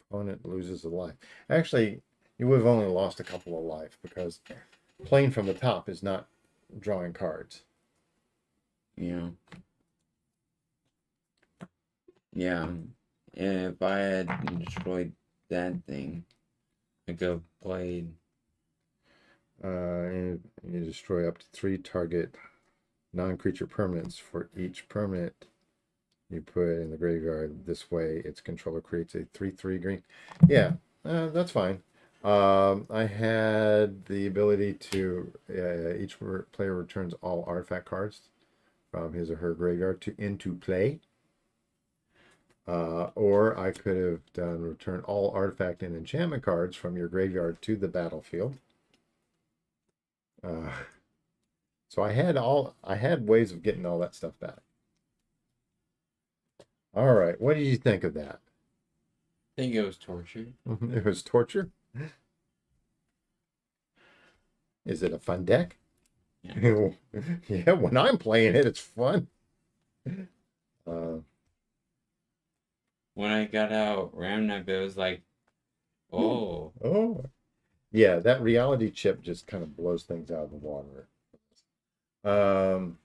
opponent loses a life. Actually, you would have only lost a couple of life because playing from the top is not drawing cards. Yeah. Yeah. If I had destroyed that thing, I could have played. And you destroy up to 3 target non-creature permanents for each permanent you put in the graveyard. This way, its controller creates a 3/3 green. Yeah, that's fine. I had the ability to each player returns all artifact cards from his or her graveyard into play. Or I could have done return all artifact and enchantment cards from your graveyard to the battlefield. So I had ways of getting all that stuff back. All right, what did you think of that? I think it was torture. It was torture. Is it a fun deck? Yeah. Yeah, when I'm playing it, it's fun. When I got out Ramnap, it was like, oh. Yeah, that reality chip just kind of blows things out of the water. Um,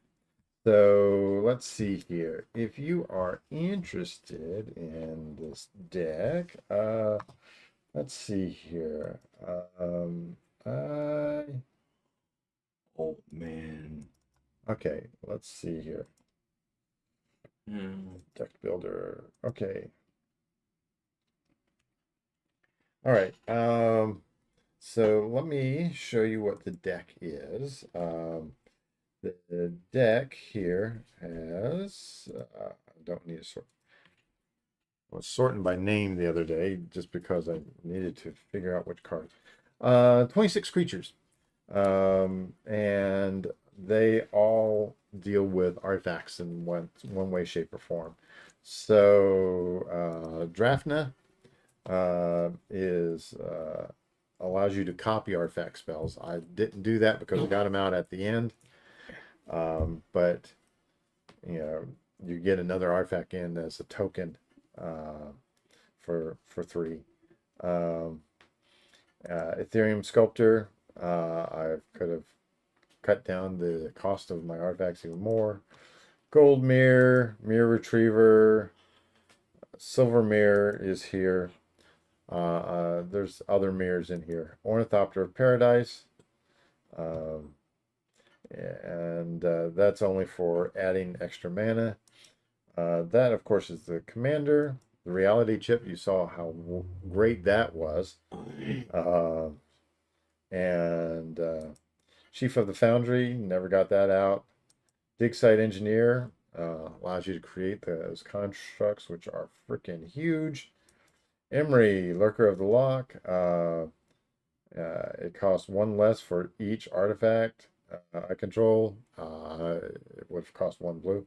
so let's see here. If you are interested in this deck, let's see here. I Oh man. okay, let's see here. Hmm. Deck builder. Okay. All right. So let me show you what the deck is. The deck here has, I don't need to sort. I was sorting by name the other day just because I needed to figure out which cards. 26 creatures. And they all deal with artifacts in one way, shape, or form. So Drafna is allows you to copy artifact spells. I didn't do that because I got them out at the end. But you know, you get another artifact in as a token for 3. Um, Ethereum Sculptor. I could have cut down the cost of my artifacts even more. Gold Mirror, Mirror Retriever, Silver Mirror is here. There's other mirrors in here. Ornithopter of Paradise. Um, and that's only for adding extra mana. That, of course, is the commander. The reality chip, you saw how great that was. Uh, and Chief of the Foundry, never got that out. Dig Site Engineer allows you to create those constructs, which are freaking huge. Emery, Lurker of the Lock. It costs 1 less for each artifact I control. It would have cost 1 blue.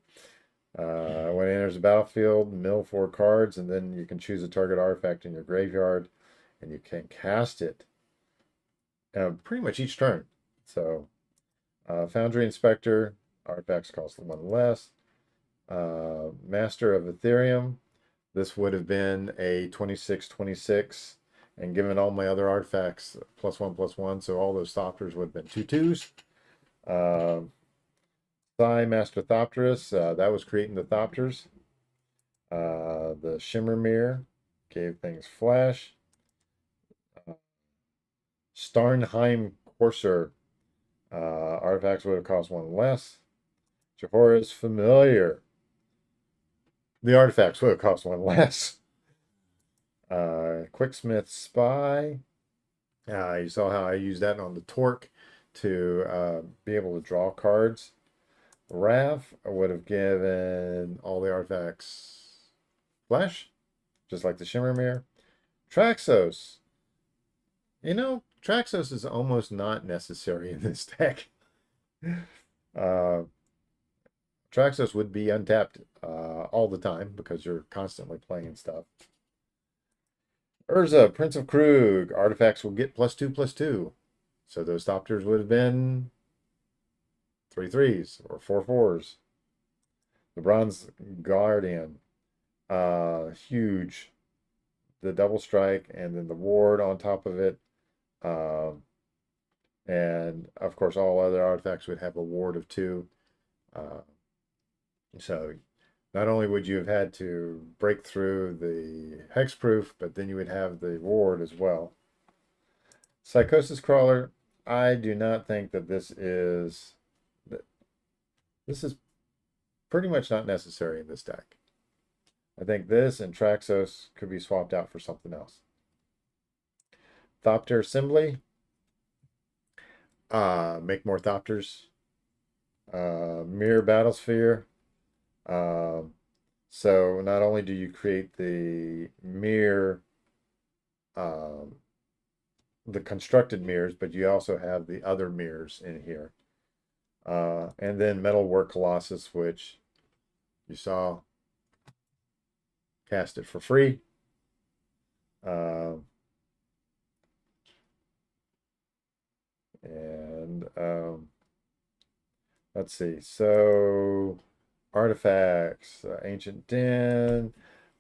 When it enters the battlefield, mill 4 cards, and then you can choose a target artifact in your graveyard, and you can cast it pretty much each turn. So, Foundry Inspector, artifacts cost 1 less. Master of Ethereum, this would have been a 26/26, and given all my other artifacts +1/+1, so all those Thopters would have been 2/2s. Psi Master Thopterus, that was creating the Thopters. The Shimmer Mirror gave things flash. Starnheim Courser, artifacts would have cost 1 less. Jehora's Familiar, the artifacts would have cost 1 less. Quicksmith Spy, you saw how I used that on the Torque to be able to draw cards. Rav would have given all the artifacts flash, just like the Shimmer Mirror. Traxos. Traxos is almost not necessary in this deck. Uh, Traxos would be untapped all the time because you're constantly playing stuff. Urza, Prince of Krug. Artifacts will get +2/+2. So those Thopters would have been 3/3s or 4/4s. The Bronze Guardian. Huge. The double strike and then the ward on top of it. And of course, all other artifacts would have a ward of 2. So not only would you have had to break through the hexproof, but then you would have the ward as well. Psychosis Crawler, I do not think that this is pretty much not necessary in this deck. I think this and Traxos could be swapped out for something else. Thopter Assembly, make more Thopters. Mirror Battlesphere. So not only do you create the mirror, the constructed mirrors, but you also have the other mirrors in here. And then Metalwork Colossus, which you saw cast it for free. And let's see. So artifacts, Ancient Den.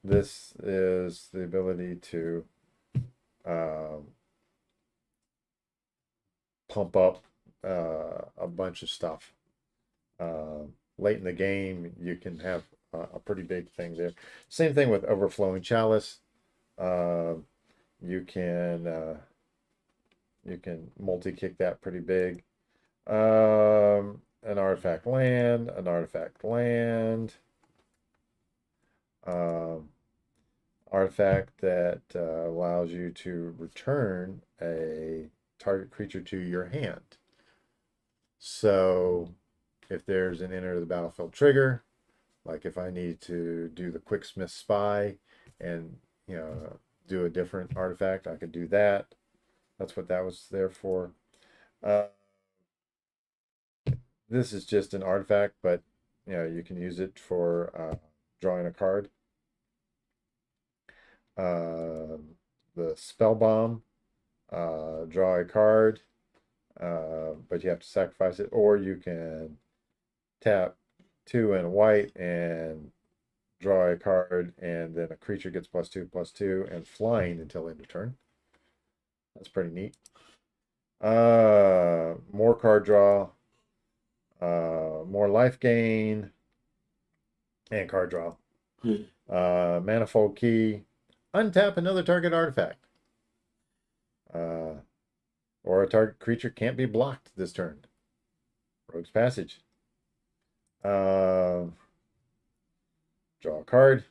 This is the ability to pump up a bunch of stuff. Late in the game, you can have a pretty big thing there. Same thing with Overflowing Chalice. Uh, you can multi-kick that pretty big. An artifact land, an artifact land. Artifact that allows you to return a target creature to your hand. So if there's an enter the battlefield trigger, like if I need to do the Quicksmith Spy and do a different artifact, I could do that. That's what that was there for. This is just an artifact, but you can use it for drawing a card. The Spell Bomb, draw a card, but you have to sacrifice it, or you can tap 2 and white and draw a card, and then a creature gets +2/+2 and flying until end of turn. That's pretty neat. More card draw, more life gain, and card draw. Manifold Key, untap another target artifact. Or a target creature can't be blocked this turn. Rogue's Passage. Draw a card.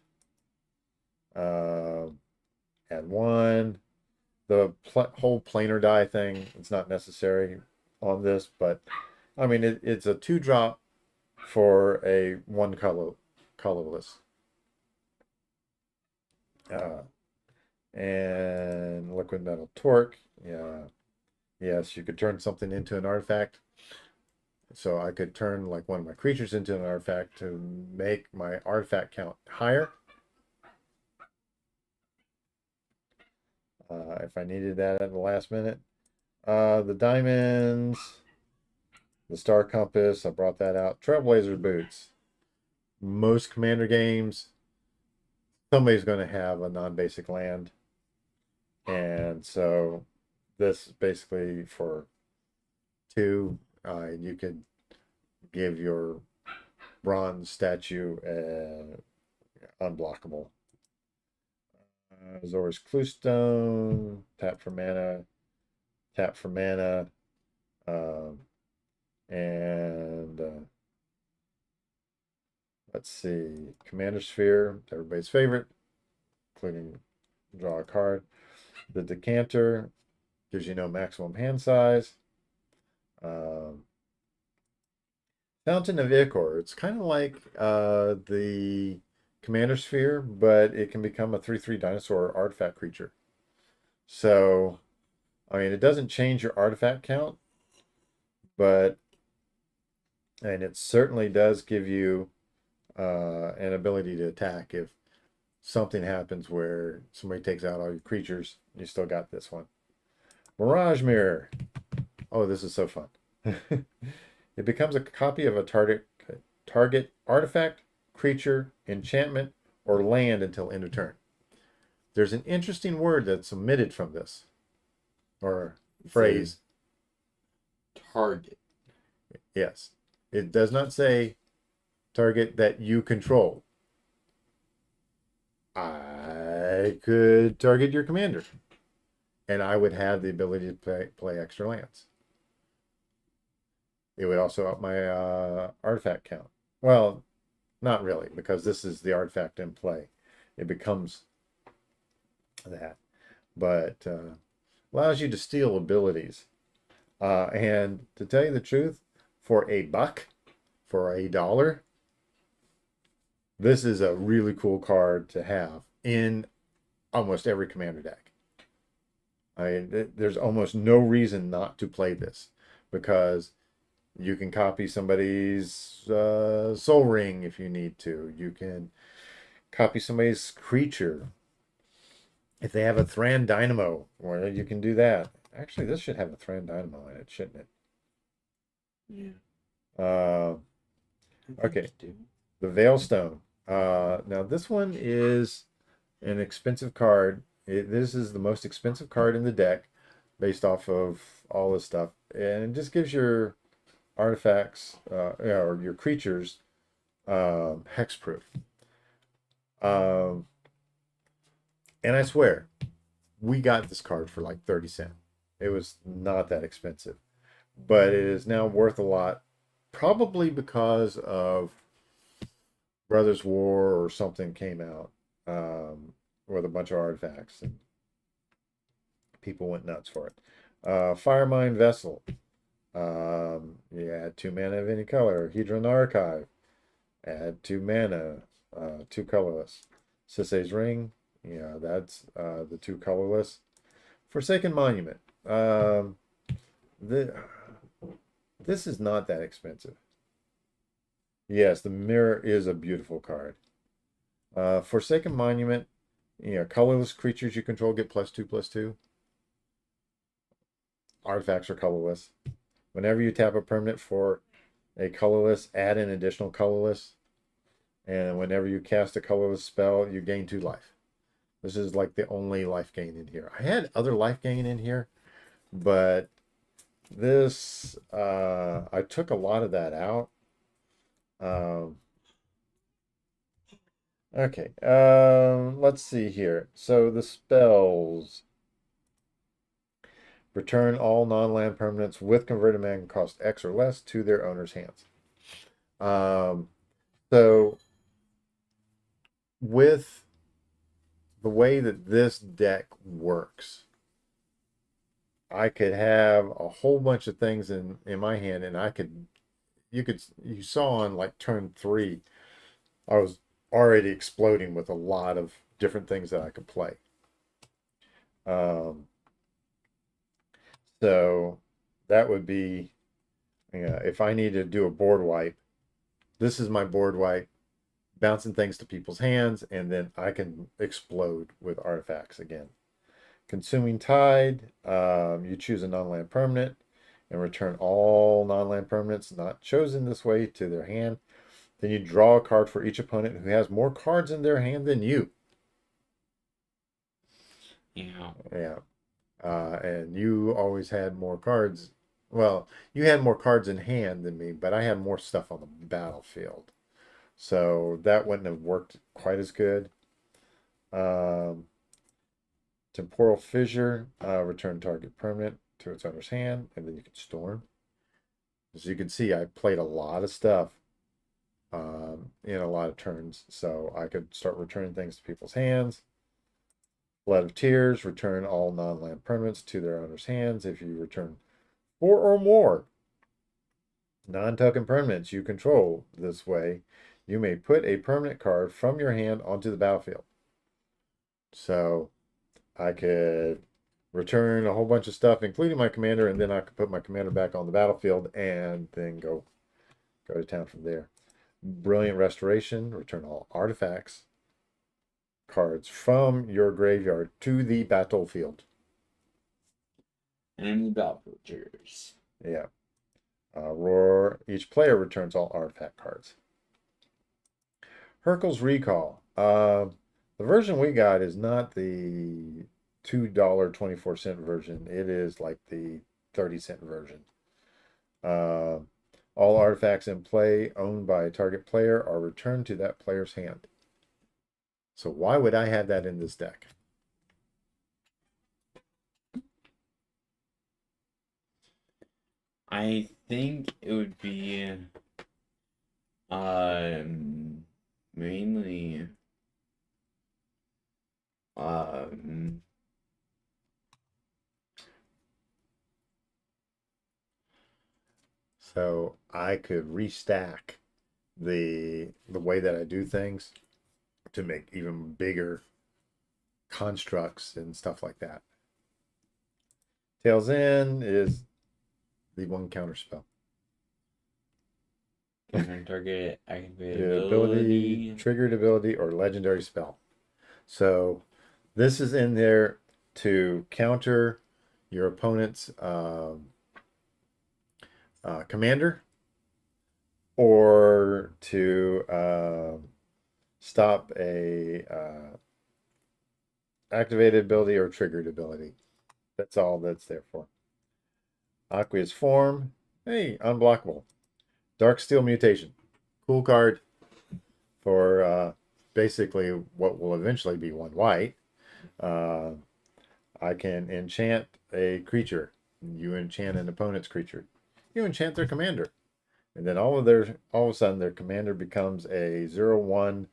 Add 1. The whole planar die thing, it's not necessary on this, but I mean it's a 2-drop for a 1 colorless. And Liquid Metal Torque. Yeah. Yes, you could turn something into an artifact. So I could turn like one of my creatures into an artifact to make my artifact count higher. If I needed that at the last minute. The diamonds, the Star Compass, I brought that out. Trailblazer Boots. Most Commander games, somebody's going to have a non-basic land. And so this basically for 2, you could give your bronze statue unblockable. Zora's Cluestone, tap for mana, and let's see, Commander Sphere, everybody's favorite, including draw a card. The Decanter gives you no maximum hand size. Fountain of Ichor, it's kind of like the Commander Sphere, but it can become a 3/3 dinosaur artifact creature. So, I mean, it doesn't change your artifact count, and it certainly does give you an ability to attack if something happens where somebody takes out all your creatures. You still got this one. Mirage Mirror. Oh, this is so fun. It becomes a copy of a target artifact, creature, enchantment, or land until end of turn. There's an interesting word that's omitted from this, or phrase. Target. Yes. It does not say target that you control. I could target your commander, and I would have the ability to play extra lands. It would also up my artifact count. Well, not really, because this is the artifact in play. It becomes that. But allows you to steal abilities. And to tell you the truth, for $1, for $1, this is a really cool card to have in almost every commander deck. I mean, there's almost no reason not to play this, because you can copy somebody's soul ring if you need to. You can copy somebody's creature. If they have a Thran Dynamo, well, you can do that. Actually, this should have a Thran Dynamo in it, shouldn't it? Yeah. Okay. The Veilstone. Now, this one is an expensive card. This is the most expensive card in the deck based off of all this stuff. and it just gives your artifacts or your creatures hexproof. Um, and I swear, we got this card for like 30 cents. It was not that expensive, but it is now worth a lot, probably because of Brothers War or something came out with a bunch of artifacts and people went nuts for it. Firemine Vessel. You add 2 mana of any color. Hedron Archive. Add 2 mana, 2 colorless. Sisay's Ring. Yeah, that's the 2 colorless. Forsaken Monument. The, this is not that expensive. Yes, the mirror is a beautiful card. Forsaken Monument. Colorless creatures you control get +2/+2. Artifacts are colorless. Whenever you tap a permanent for a colorless, add an additional colorless. And whenever you cast a colorless spell, you gain 2 life. This is like the only life gain in here. I had other life gain in here, but this, I took a lot of that out. Okay, let's see here. So the spells. Return all non-land permanents with converted mana cost X or less to their owner's hands. So with the way that this deck works, I could have a whole bunch of things in my hand, and you saw on like turn 3, I was already exploding with a lot of different things that I could play. So that would be, if I need to do a board wipe, this is my board wipe, bouncing things to people's hands, and then I can explode with artifacts again. Consuming Tide, you choose a non-land permanent and return all non-land permanents not chosen this way to their hand. Then you draw a card for each opponent who has more cards in their hand than you. Yeah. Yeah. And you always had more cards. Well, you had more cards in hand than me, but I had more stuff on the battlefield. So that wouldn't have worked quite as good. Temporal Fissure, return target permanent to its owner's hand, and then you can storm. As you can see, I played a lot of stuff in a lot of turns, so I could start returning things to people's hands. Blood of Tears, return all non-land permanents to their owner's hands. If you return 4 or more non-token permanents you control this way, you may put a permanent card from your hand onto the battlefield. So I could return a whole bunch of stuff, including my commander, and then I could put my commander back on the battlefield and then go to town from there. Brilliant Restoration, return all artifacts cards from your graveyard to the battlefield. And battlefield triggers. Yeah. Roar, each player returns all artifact cards. Hercule's Recall. The version we got is not the $2.24 version. It is like the 30-cent version. All artifacts in play owned by a target player are returned to that player's hand. So why would I have that in this deck? I think it would be mainly So I could restack the way that I do things to make even bigger constructs and stuff like that. Tails End is the 1 counter spell. target activated Ability, triggered ability, or legendary spell. So this is in there to counter your opponent's commander, or to stop a activated ability or triggered ability. That's all that's there for. Aqueous Form. Hey, unblockable. Dark Steel Mutation. Cool card for basically what will eventually be one white. Uh, I can enchant a creature. You enchant an opponent's creature. You enchant their commander. And then all of a sudden their commander becomes a 0/1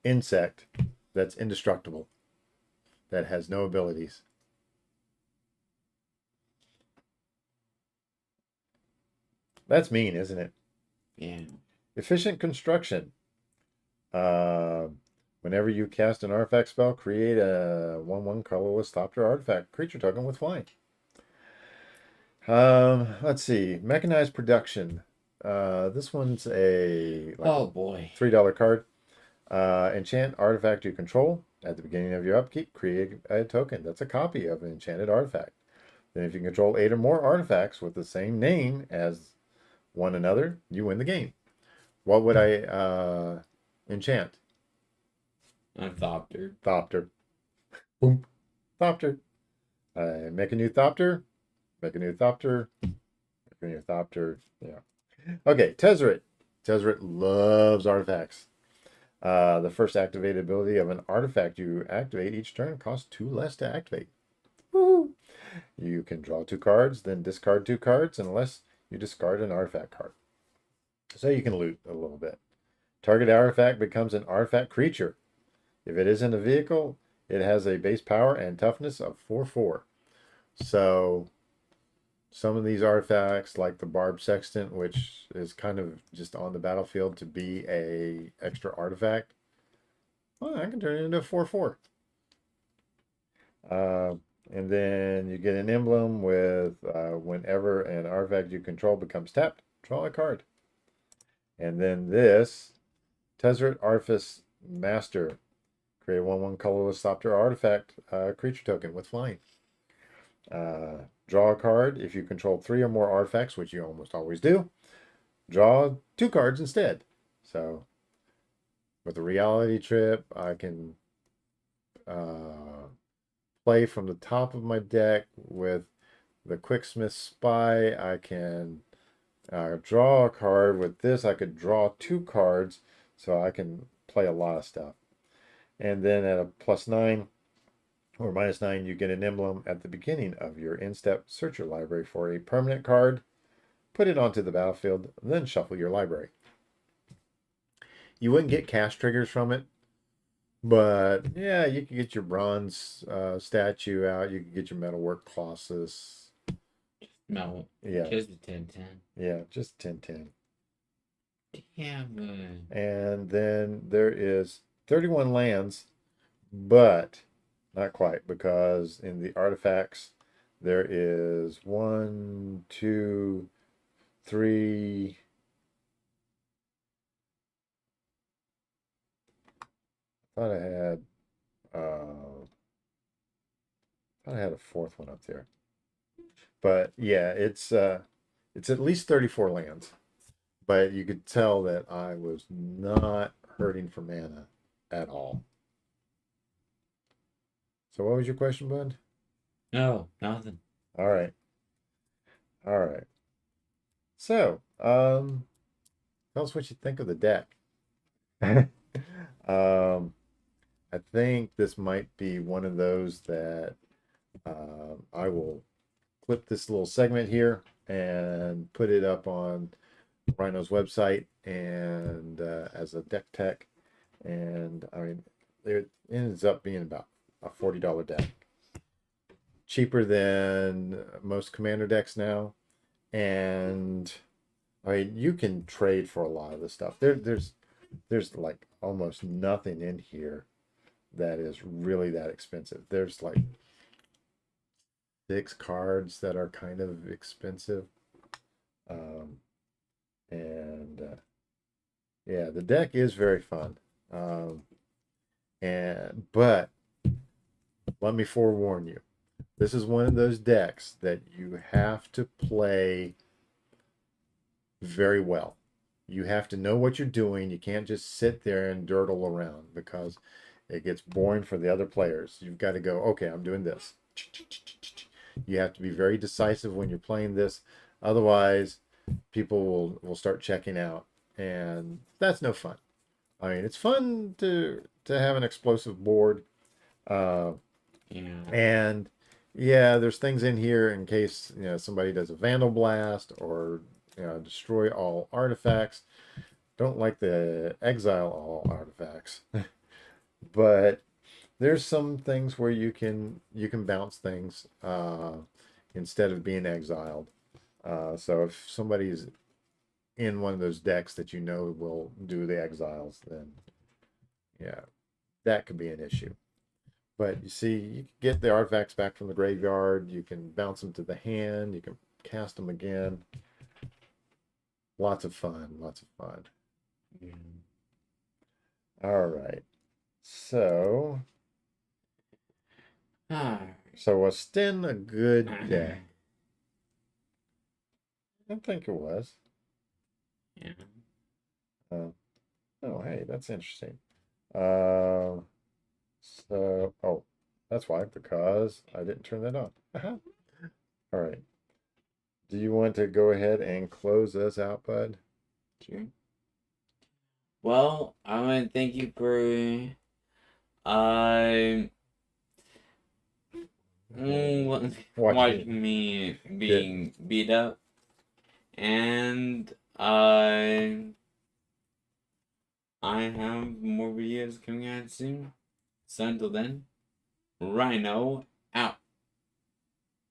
insect that's indestructible, that has no abilities. That's mean, isn't it? Yeah. Efficient construction. Uh, whenever you cast an artifact spell, create a 1/1 colorless Thopter artifact creature token with flying. Let's see. Mechanized production. This one's a Oh boy. $3 card. Enchant artifact you control. At the beginning of your upkeep, create a token that's a copy of an enchanted artifact. Then if you control 8 or more artifacts with the same name as one another, you win the game. What would I enchant? A Thopter. Thopter. Boom. Thopter. Make a new Thopter. Make a new Thopter. Make a new Thopter. Yeah. Okay, Tezzeret. Tezzeret loves artifacts. The first activated ability of an artifact you activate each turn costs 2 less to activate. Woo! You can draw 2 cards, then discard 2 cards unless you discard an artifact card. So you can loot a little bit. Target artifact becomes an artifact creature. If it isn't a vehicle, it has a base power and toughness of 4/4. So some of these artifacts, like the Barb Sextant, which is kind of just on the battlefield to be a extra artifact, well, I can turn it into a 4/4. And then you get an emblem with whenever an artifact you control becomes tapped, draw a card. And then this Tezzeret Artifice Master. Create a 1/1 colorless Thopter artifact creature token with flying. Draw a card if you control 3 or more artifacts, which you almost always do. Draw 2 cards instead. So with the reality trip, I can play from the top of my deck. With the Quicksmith Spy, I can draw a card. With this, I could draw 2 cards, so I can play a lot of stuff. And then at a +9 or -9, you get an emblem at the beginning of your in-step search your library for a permanent card. Put it onto the battlefield, then shuffle your library. You wouldn't get cast triggers from it, but yeah, you can get your bronze statue out. You can get your metalwork Colossus. No. Yeah. Just a 10/10. Yeah, just 10/10. Damn. And then there is 31 lands, but not quite, because in the artifacts there is 1, 2, 3. I thought I had a 4th one up there. But yeah, it's at least 34 lands. But you could tell that I was not hurting for mana at all. So what was your question, bud? No, nothing. All right. All right. So, tell us what you think of the deck. I think this might be one of those that I will clip this little segment here and put it up on Rhino's website and as a deck tech. And I mean, it ends up being about a $40 deck. Cheaper than most commander decks now. And I mean, you can trade for a lot of the stuff. There's like almost nothing in here that is really that expensive. There's like 6 cards that are kind of expensive. And yeah, the deck is very fun. But let me forewarn you. This is one of those decks that you have to play very well. You have to know what you're doing. You can't just sit there and durdle around, because it gets boring for the other players. You've got to go, okay, I'm doing this. You have to be very decisive when you're playing this. Otherwise, people will start checking out, and that's no fun. I mean, it's fun to have an explosive board, uh, Yeah. and yeah, there's things in here in case somebody does a vandal blast or destroy all artifacts. Don't like the exile all artifacts, but there's some things where you can bounce things instead of being exiled. So if somebody's in one of those decks that will do the exiles, then yeah, that could be an issue. But you see, you can get the artifacts back from the graveyard. You can bounce them to the hand. You can cast them again. Lots of fun. Lots of fun. Yeah. All right. So, Ah. so was Sten a good deck? I don't think it was. Yeah. Uh, oh, hey, that's interesting. Uh, oh, that's why, because I didn't turn that on. All right. Do you want to go ahead and close us out, bud? Sure. Well, I want to thank you for uh watching me Get being beat up, and I have more videos coming out soon. So until then, Rhino